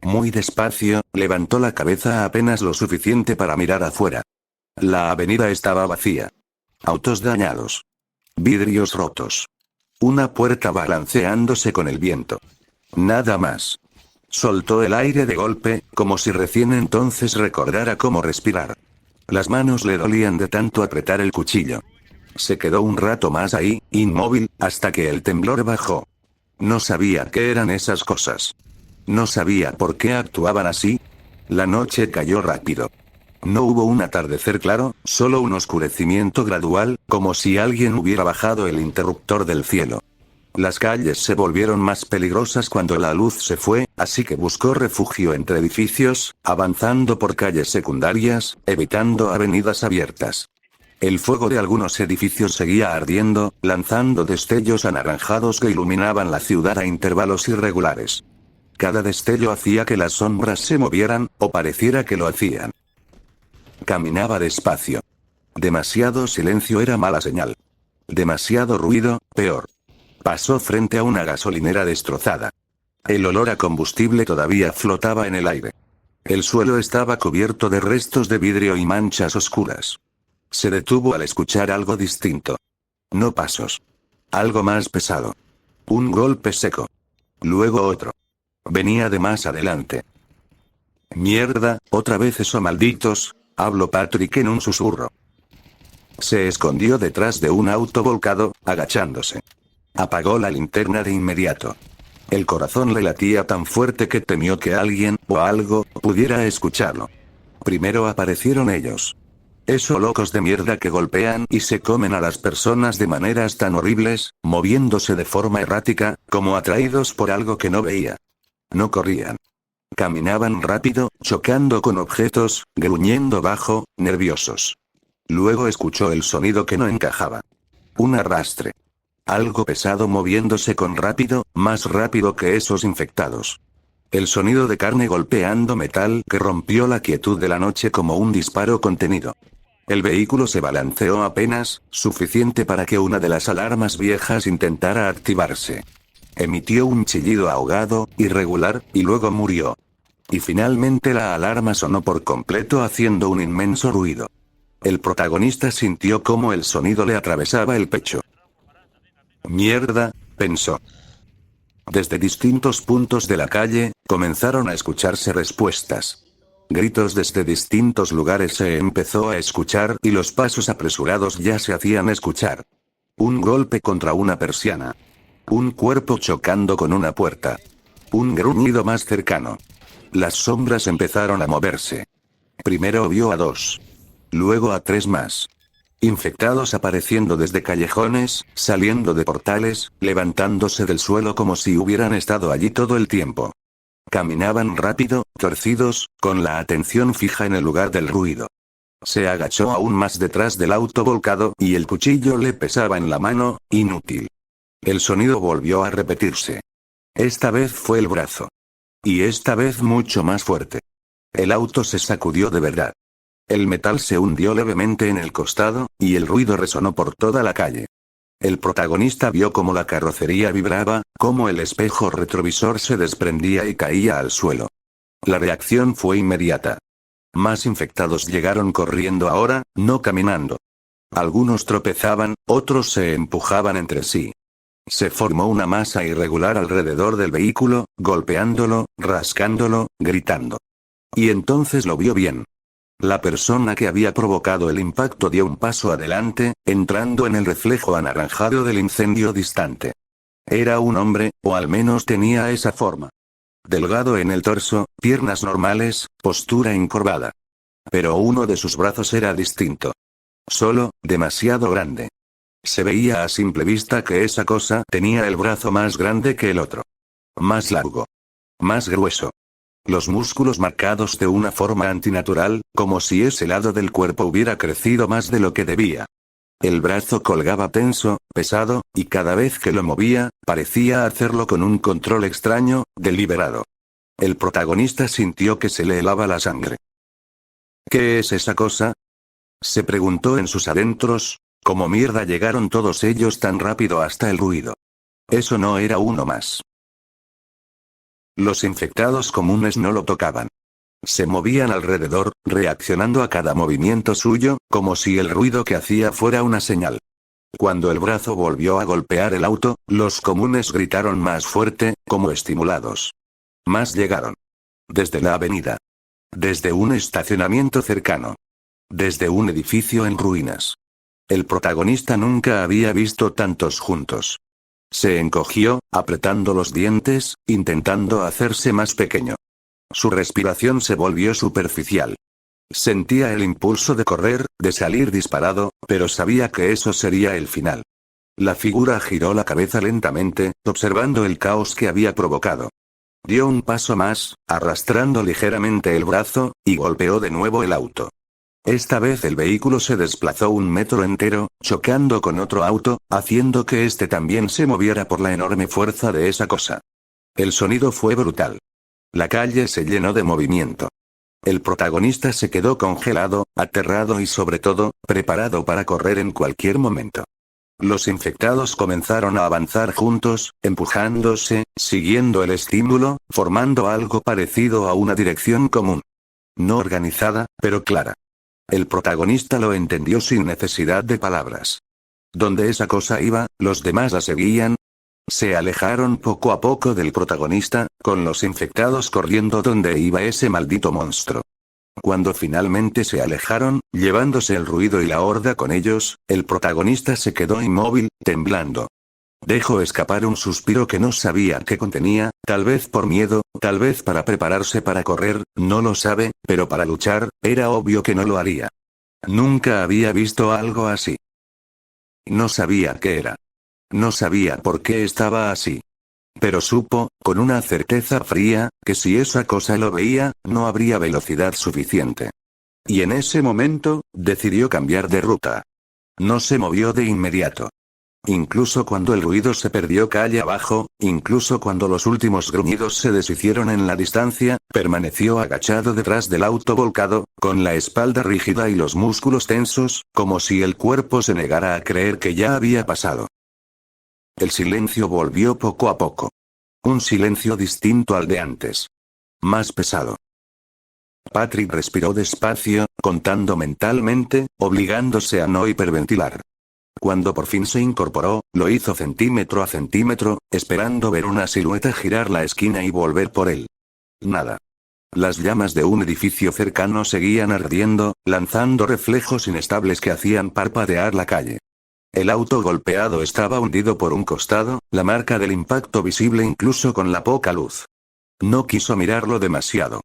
Muy despacio, levantó la cabeza apenas lo suficiente para mirar afuera. La avenida estaba vacía. Autos dañados. Vidrios rotos. Una puerta balanceándose con el viento. Nada más. Soltó el aire de golpe, como si recién entonces recordara cómo respirar. Las manos le dolían de tanto apretar el cuchillo. Se quedó un rato más ahí, inmóvil, hasta que el temblor bajó. No sabía qué eran esas cosas. No sabía por qué actuaban así. La noche cayó rápido. No hubo un atardecer claro, solo un oscurecimiento gradual, como si alguien hubiera bajado el interruptor del cielo. Las calles se volvieron más peligrosas cuando la luz se fue, así que buscó refugio entre edificios, avanzando por calles secundarias, evitando avenidas abiertas. El fuego de algunos edificios seguía ardiendo, lanzando destellos anaranjados que iluminaban la ciudad a intervalos irregulares. Cada destello hacía que las sombras se movieran, o pareciera que lo hacían. Caminaba despacio. Demasiado silencio era mala señal. Demasiado ruido, peor. Pasó frente a una gasolinera destrozada. El olor a combustible todavía flotaba en el aire. El suelo estaba cubierto de restos de vidrio y manchas oscuras. Se detuvo al escuchar algo distinto. No pasos. Algo más pesado. Un golpe seco. Luego otro. Venía de más adelante. Mierda, otra vez eso, malditos, habló Patrick en un susurro. Se escondió detrás de un auto volcado, agachándose. Apagó la linterna de inmediato. El corazón le latía tan fuerte que temió que alguien, o algo, pudiera escucharlo. Primero aparecieron ellos. Esos locos de mierda que golpean y se comen a las personas de maneras tan horribles, moviéndose de forma errática, como atraídos por algo que no veía. No corrían. Caminaban rápido, chocando con objetos, gruñendo bajo, nerviosos. Luego escuchó el sonido que no encajaba. Un arrastre. Algo pesado moviéndose con rápido, más rápido que esos infectados. El sonido de carne golpeando metal que rompió la quietud de la noche como un disparo contenido. El vehículo se balanceó apenas, suficiente para que una de las alarmas viejas intentara activarse. Emitió un chillido ahogado, irregular, y luego murió. Y finalmente la alarma sonó por completo haciendo un inmenso ruido. El protagonista sintió cómo el sonido le atravesaba el pecho. Mierda, pensó. Desde distintos puntos de la calle, comenzaron a escucharse respuestas. Gritos desde distintos lugares se empezó a escuchar y los pasos apresurados ya se hacían escuchar. Un golpe contra una persiana. Un cuerpo chocando con una puerta. Un gruñido más cercano. Las sombras empezaron a moverse. Primero vio a 2. Luego a 3 más. Infectados apareciendo desde callejones, saliendo de portales, levantándose del suelo como si hubieran estado allí todo el tiempo. Caminaban rápido, torcidos, con la atención fija en el lugar del ruido. Se agachó aún más detrás del auto volcado y el cuchillo le pesaba en la mano, inútil. El sonido volvió a repetirse. Esta vez fue el brazo. Y esta vez mucho más fuerte. El auto se sacudió de verdad. El metal se hundió levemente en el costado, y el ruido resonó por toda la calle. El protagonista vio cómo la carrocería vibraba, cómo el espejo retrovisor se desprendía y caía al suelo. La reacción fue inmediata. Más infectados llegaron corriendo ahora, no caminando. Algunos tropezaban, otros se empujaban entre sí. Se formó una masa irregular alrededor del vehículo, golpeándolo, rascándolo, gritando. Y entonces lo vio bien. La persona que había provocado el impacto dio un paso adelante, entrando en el reflejo anaranjado del incendio distante. Era un hombre, o al menos tenía esa forma. Delgado en el torso, piernas normales, postura encorvada. Pero uno de sus brazos era distinto. Solo, demasiado grande. Se veía a simple vista que esa cosa tenía el brazo más grande que el otro. Más largo. Más grueso. Los músculos marcados de una forma antinatural, como si ese lado del cuerpo hubiera crecido más de lo que debía. El brazo colgaba tenso, pesado, y cada vez que lo movía, parecía hacerlo con un control extraño, deliberado. El protagonista sintió que se le helaba la sangre. ¿Qué es esa cosa?, se preguntó en sus adentros. ¿Cómo mierda llegaron todos ellos tan rápido hasta el ruido? Eso no era uno más. Los infectados comunes no lo tocaban. Se movían alrededor, reaccionando a cada movimiento suyo, como si el ruido que hacía fuera una señal. Cuando el brazo volvió a golpear el auto, los comunes gritaron más fuerte, como estimulados. Más llegaron. Desde la avenida. Desde un estacionamiento cercano. Desde un edificio en ruinas. El protagonista nunca había visto tantos juntos. Se encogió, apretando los dientes, intentando hacerse más pequeño. Su respiración se volvió superficial. Sentía el impulso de correr, de salir disparado, pero sabía que eso sería el final. La figura giró la cabeza lentamente, observando el caos que había provocado. Dio un paso más, arrastrando ligeramente el brazo, y golpeó de nuevo el auto. Esta vez el vehículo se desplazó 1 metro entero, chocando con otro auto, haciendo que este también se moviera por la enorme fuerza de esa cosa. El sonido fue brutal. La calle se llenó de movimiento. El protagonista se quedó congelado, aterrado y sobre todo, preparado para correr en cualquier momento. Los infectados comenzaron a avanzar juntos, empujándose, siguiendo el estímulo, formando algo parecido a una dirección común. No organizada, pero clara. El protagonista lo entendió sin necesidad de palabras. Donde esa cosa iba, los demás la seguían. Se alejaron poco a poco del protagonista, con los infectados corriendo donde iba ese maldito monstruo. Cuando finalmente se alejaron, llevándose el ruido y la horda con ellos, el protagonista se quedó inmóvil, temblando. Dejó escapar un suspiro que no sabía qué contenía, tal vez por miedo, tal vez para prepararse para correr, no lo sabe, pero para luchar, era obvio que no lo haría. Nunca había visto algo así. No sabía qué era. No sabía por qué estaba así. Pero supo, con una certeza fría, que si esa cosa lo veía, no habría velocidad suficiente. Y en ese momento, decidió cambiar de ruta. No se movió de inmediato. Incluso cuando el ruido se perdió calle abajo, incluso cuando los últimos gruñidos se deshicieron en la distancia, permaneció agachado detrás del auto volcado, con la espalda rígida y los músculos tensos, como si el cuerpo se negara a creer que ya había pasado. El silencio volvió poco a poco. Un silencio distinto al de antes. Más pesado. Patrick respiró despacio, contando mentalmente, obligándose a no hiperventilar. Cuando por fin se incorporó, lo hizo centímetro a centímetro, esperando ver una silueta girar la esquina y volver por él. Nada. Las llamas de un edificio cercano seguían ardiendo, lanzando reflejos inestables que hacían parpadear la calle. El auto golpeado estaba hundido por un costado, la marca del impacto visible incluso con la poca luz. No quiso mirarlo demasiado.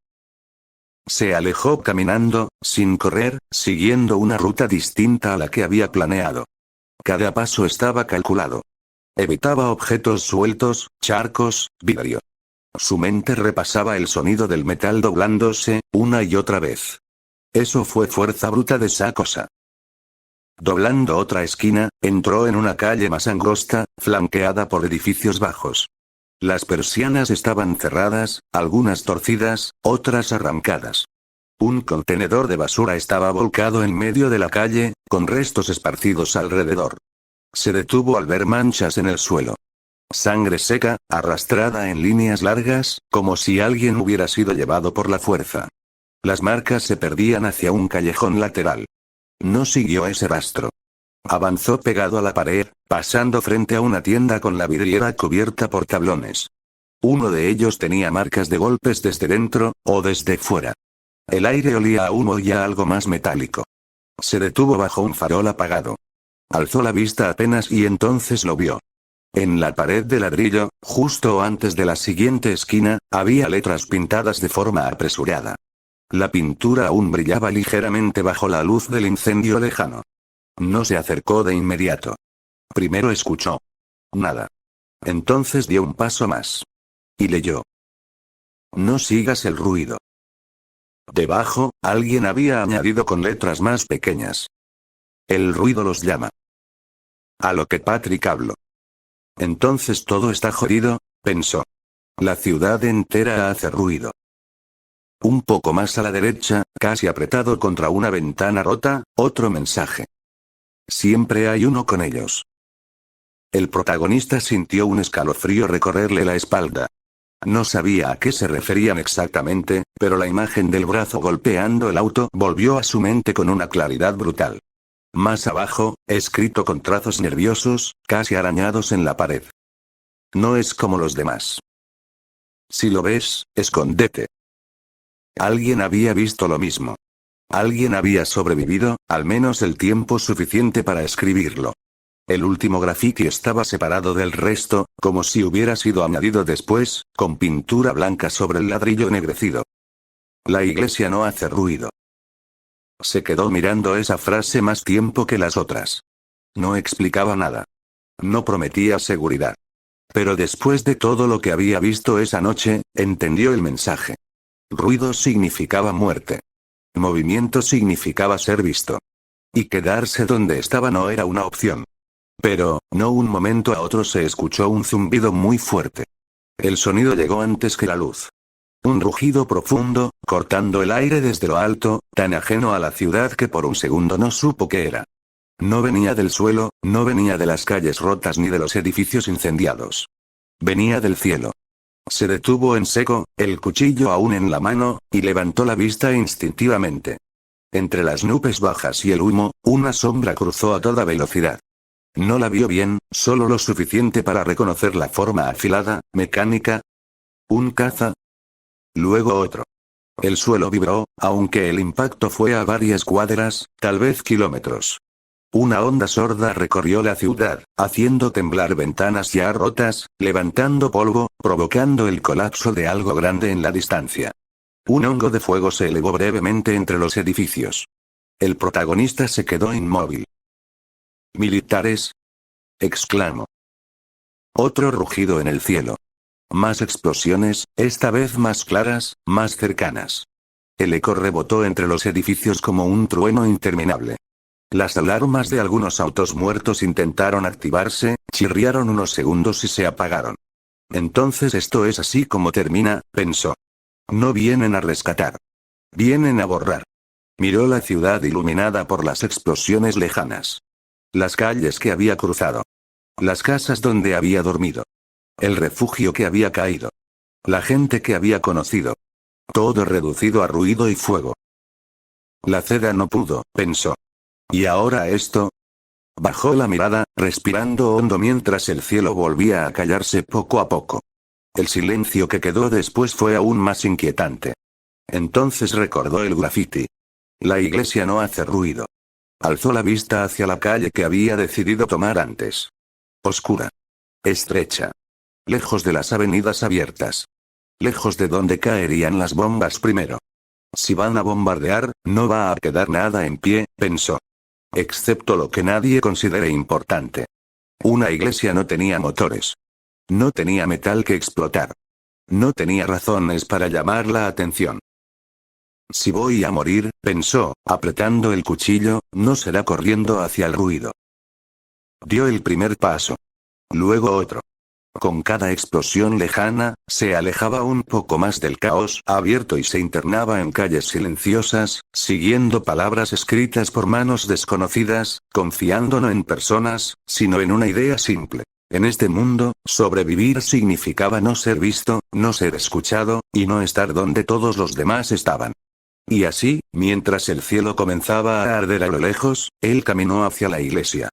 Se alejó caminando, sin correr, siguiendo una ruta distinta a la que había planeado. Cada paso estaba calculado. Evitaba objetos sueltos, charcos, vidrio. Su mente repasaba el sonido del metal doblándose, una y otra vez. Eso fue fuerza bruta de esa cosa. Doblando otra esquina, entró en una calle más angosta, flanqueada por edificios bajos. Las persianas estaban cerradas, algunas torcidas, otras arrancadas. Un contenedor de basura estaba volcado en medio de la calle, con restos esparcidos alrededor. Se detuvo al ver manchas en el suelo. Sangre seca, arrastrada en líneas largas, como si alguien hubiera sido llevado por la fuerza. Las marcas se perdían hacia un callejón lateral. No siguió ese rastro. Avanzó pegado a la pared, pasando frente a una tienda con la vidriera cubierta por tablones. Uno de ellos tenía marcas de golpes desde dentro, o desde fuera. El aire olía a humo y a algo más metálico. Se detuvo bajo un farol apagado. Alzó la vista apenas y entonces lo vio. En la pared de ladrillo, justo antes de la siguiente esquina, había letras pintadas de forma apresurada. La pintura aún brillaba ligeramente bajo la luz del incendio lejano. No se acercó de inmediato. Primero escuchó. Nada. Entonces dio un paso más. Y leyó. No sigas el ruido. Debajo, alguien había añadido con letras más pequeñas. El ruido los llama. A lo que Patrick habló. Entonces todo está jodido, pensó. La ciudad entera hace ruido. Un poco más a la derecha, casi apretado contra una ventana rota, otro mensaje. Siempre hay uno con ellos. El protagonista sintió un escalofrío recorrerle la espalda. No sabía a qué se referían exactamente, pero la imagen del brazo golpeando el auto volvió a su mente con una claridad brutal. Más abajo, escrito con trazos nerviosos, casi arañados en la pared. No es como los demás. Si lo ves, escóndete. Alguien había visto lo mismo. Alguien había sobrevivido, al menos el tiempo suficiente para escribirlo. El último grafiti estaba separado del resto, como si hubiera sido añadido después, con pintura blanca sobre el ladrillo ennegrecido. La iglesia no hace ruido. Se quedó mirando esa frase más tiempo que las otras. No explicaba nada. No prometía seguridad. Pero después de todo lo que había visto esa noche, entendió el mensaje. Ruido significaba muerte. Movimiento significaba ser visto. Y quedarse donde estaba no era una opción. Pero, no un momento a otro se escuchó un zumbido muy fuerte. El sonido llegó antes que la luz. Un rugido profundo, cortando el aire desde lo alto, tan ajeno a la ciudad que por un segundo no supo qué era. No venía del suelo, no venía de las calles rotas ni de los edificios incendiados. Venía del cielo. Se detuvo en seco, el cuchillo aún en la mano, y levantó la vista instintivamente. Entre las nubes bajas y el humo, una sombra cruzó a toda velocidad. No la vio bien, solo lo suficiente para reconocer la forma afilada, mecánica. Un caza. Luego otro. El suelo vibró, aunque el impacto fue a varias cuadras, tal vez kilómetros. Una onda sorda recorrió la ciudad, haciendo temblar ventanas ya rotas, levantando polvo, provocando el colapso de algo grande en la distancia. Un hongo de fuego se elevó brevemente entre los edificios. El protagonista se quedó inmóvil. ¿Militares? Exclamó. Otro rugido en el cielo. Más explosiones, esta vez más claras, más cercanas. El eco rebotó entre los edificios como un trueno interminable. Las alarmas de algunos autos muertos intentaron activarse, chirriaron unos segundos y se apagaron. Entonces esto es así como termina, pensó. No vienen a rescatar. Vienen a borrar. Miró la ciudad iluminada por las explosiones lejanas. Las calles que había cruzado. Las casas donde había dormido. El refugio que había caído. La gente que había conocido. Todo reducido a ruido y fuego. La seda no pudo, pensó. ¿Y ahora esto? Bajó la mirada, respirando hondo mientras el cielo volvía a callarse poco a poco. El silencio que quedó después fue aún más inquietante. Entonces recordó el grafiti. La iglesia no hace ruido. Alzó la vista hacia la calle que había decidido tomar antes. Oscura. Estrecha. Lejos de las avenidas abiertas. Lejos de donde caerían las bombas primero. Si van a bombardear, no va a quedar nada en pie, pensó. Excepto lo que nadie considere importante. Una iglesia no tenía motores. No tenía metal que explotar. No tenía razones para llamar la atención. Si voy a morir, pensó, apretando el cuchillo, no será corriendo hacia el ruido. Dio el primer paso. Luego otro. Con cada explosión lejana, se alejaba un poco más del caos abierto y se internaba en calles silenciosas, siguiendo palabras escritas por manos desconocidas, confiando no en personas, sino en una idea simple. En este mundo, sobrevivir significaba no ser visto, no ser escuchado, y no estar donde todos los demás estaban. Y así, mientras el cielo comenzaba a arder a lo lejos, él caminó hacia la iglesia.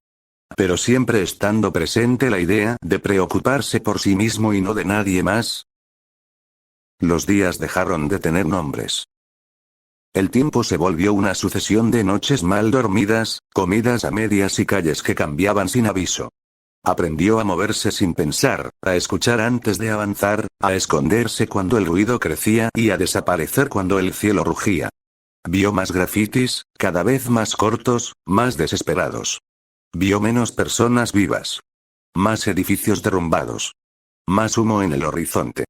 Pero siempre estando presente la idea de preocuparse por sí mismo y no de nadie más. Los días dejaron de tener nombres. El tiempo se volvió una sucesión de noches mal dormidas, comidas a medias y calles que cambiaban sin aviso. Aprendió a moverse sin pensar, a escuchar antes de avanzar, a esconderse cuando el ruido crecía y a desaparecer cuando el cielo rugía. Vio más grafitis, cada vez más cortos, más desesperados. Vio menos personas vivas. Más edificios derrumbados. Más humo en el horizonte.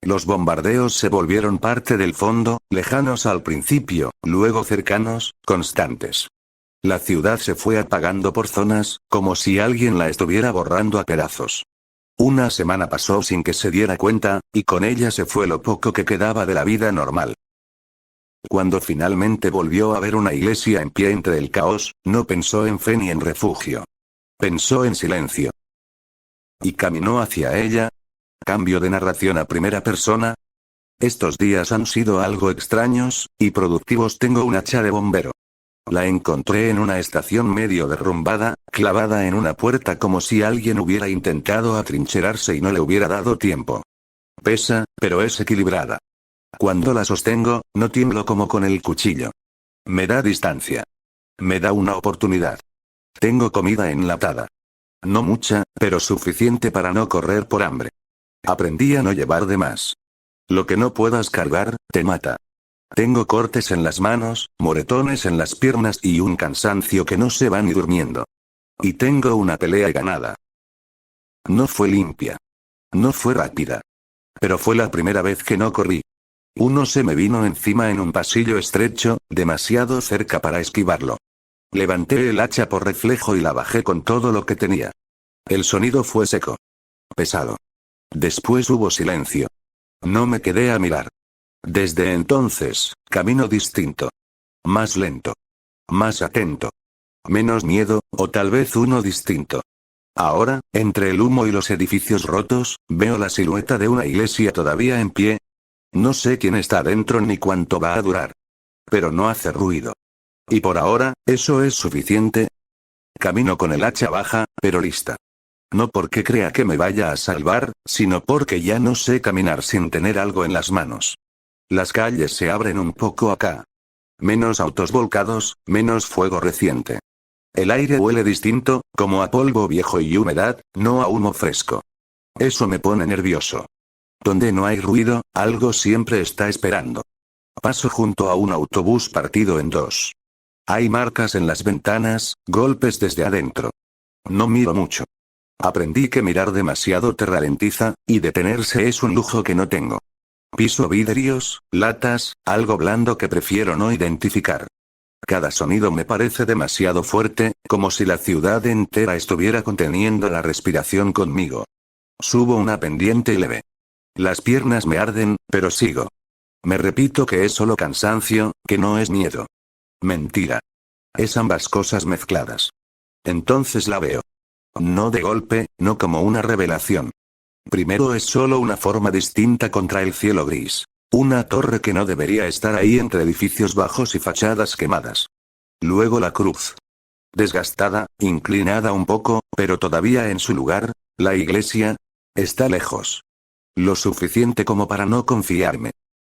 Los bombardeos se volvieron parte del fondo, lejanos al principio, luego cercanos, constantes. La ciudad se fue apagando por zonas, como si alguien la estuviera borrando a pedazos. Una semana pasó sin que se diera cuenta, y con ella se fue lo poco que quedaba de la vida normal. Cuando finalmente volvió a ver una iglesia en pie entre el caos, no pensó en fe ni en refugio. Pensó en silencio. Y caminó hacia ella. Cambio de narración a primera persona. Estos días han sido algo extraños, y productivos. Tengo un hacha de bombero. La encontré en una estación medio derrumbada, clavada en una puerta como si alguien hubiera intentado atrincherarse y no le hubiera dado tiempo. Pesa, pero es equilibrada. Cuando la sostengo, no tiemblo como con el cuchillo. Me da distancia. Me da una oportunidad. Tengo comida enlatada. No mucha, pero suficiente para no correr por hambre. Aprendí a no llevar de más. Lo que no puedas cargar, te mata. Tengo cortes en las manos, moretones en las piernas y un cansancio que no se va ni durmiendo. Y tengo una pelea ganada. No fue limpia. No fue rápida. Pero fue la primera vez que no corrí. Uno se me vino encima en un pasillo estrecho, demasiado cerca para esquivarlo. Levanté el hacha por reflejo y la bajé con todo lo que tenía. El sonido fue seco. Pesado. Después hubo silencio. No me quedé a mirar. Desde entonces, camino distinto. Más lento. Más atento. Menos miedo, o tal vez uno distinto. Ahora, entre el humo y los edificios rotos, veo la silueta de una iglesia todavía en pie. No sé quién está dentro ni cuánto va a durar. Pero no hace ruido. Y por ahora, eso es suficiente. Camino con el hacha baja, pero lista. No porque crea que me vaya a salvar, sino porque ya no sé caminar sin tener algo en las manos. Las calles se abren un poco acá. Menos autos volcados, menos fuego reciente. El aire huele distinto, como a polvo viejo y humedad, no a humo fresco. Eso me pone nervioso. Donde no hay ruido, algo siempre está esperando. Paso junto a un autobús partido en dos. Hay marcas en las ventanas, golpes desde adentro. No miro mucho. Aprendí que mirar demasiado te ralentiza, y detenerse es un lujo que no tengo. Piso vidrios, latas, algo blando que prefiero no identificar. Cada sonido me parece demasiado fuerte, como si la ciudad entera estuviera conteniendo la respiración conmigo. Subo una pendiente leve. Las piernas me arden, pero sigo. Me repito que es solo cansancio, que no es miedo. Mentira. Es ambas cosas mezcladas. Entonces la veo. No de golpe, no como una revelación. Primero es solo una forma distinta contra el cielo gris. Una torre que no debería estar ahí entre edificios bajos y fachadas quemadas. Luego la cruz. Desgastada, inclinada un poco, pero todavía en su lugar, la iglesia. Está lejos. Lo suficiente como para no confiarme.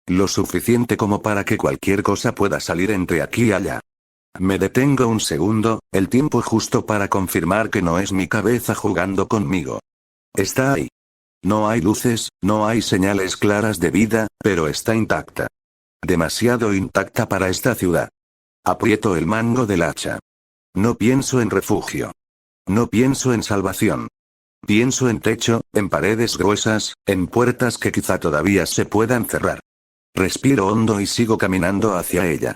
Lo suficiente como para que cualquier cosa pueda salir entre aquí y allá. Me detengo un segundo, el tiempo justo para confirmar que no es mi cabeza jugando conmigo. Está ahí. No hay luces, no hay señales claras de vida, pero está intacta. Demasiado intacta para esta ciudad. Aprieto el mango del hacha. No pienso en refugio. No pienso en salvación. Pienso en techo, en paredes gruesas, en puertas que quizá todavía se puedan cerrar. Respiro hondo y sigo caminando hacia ella.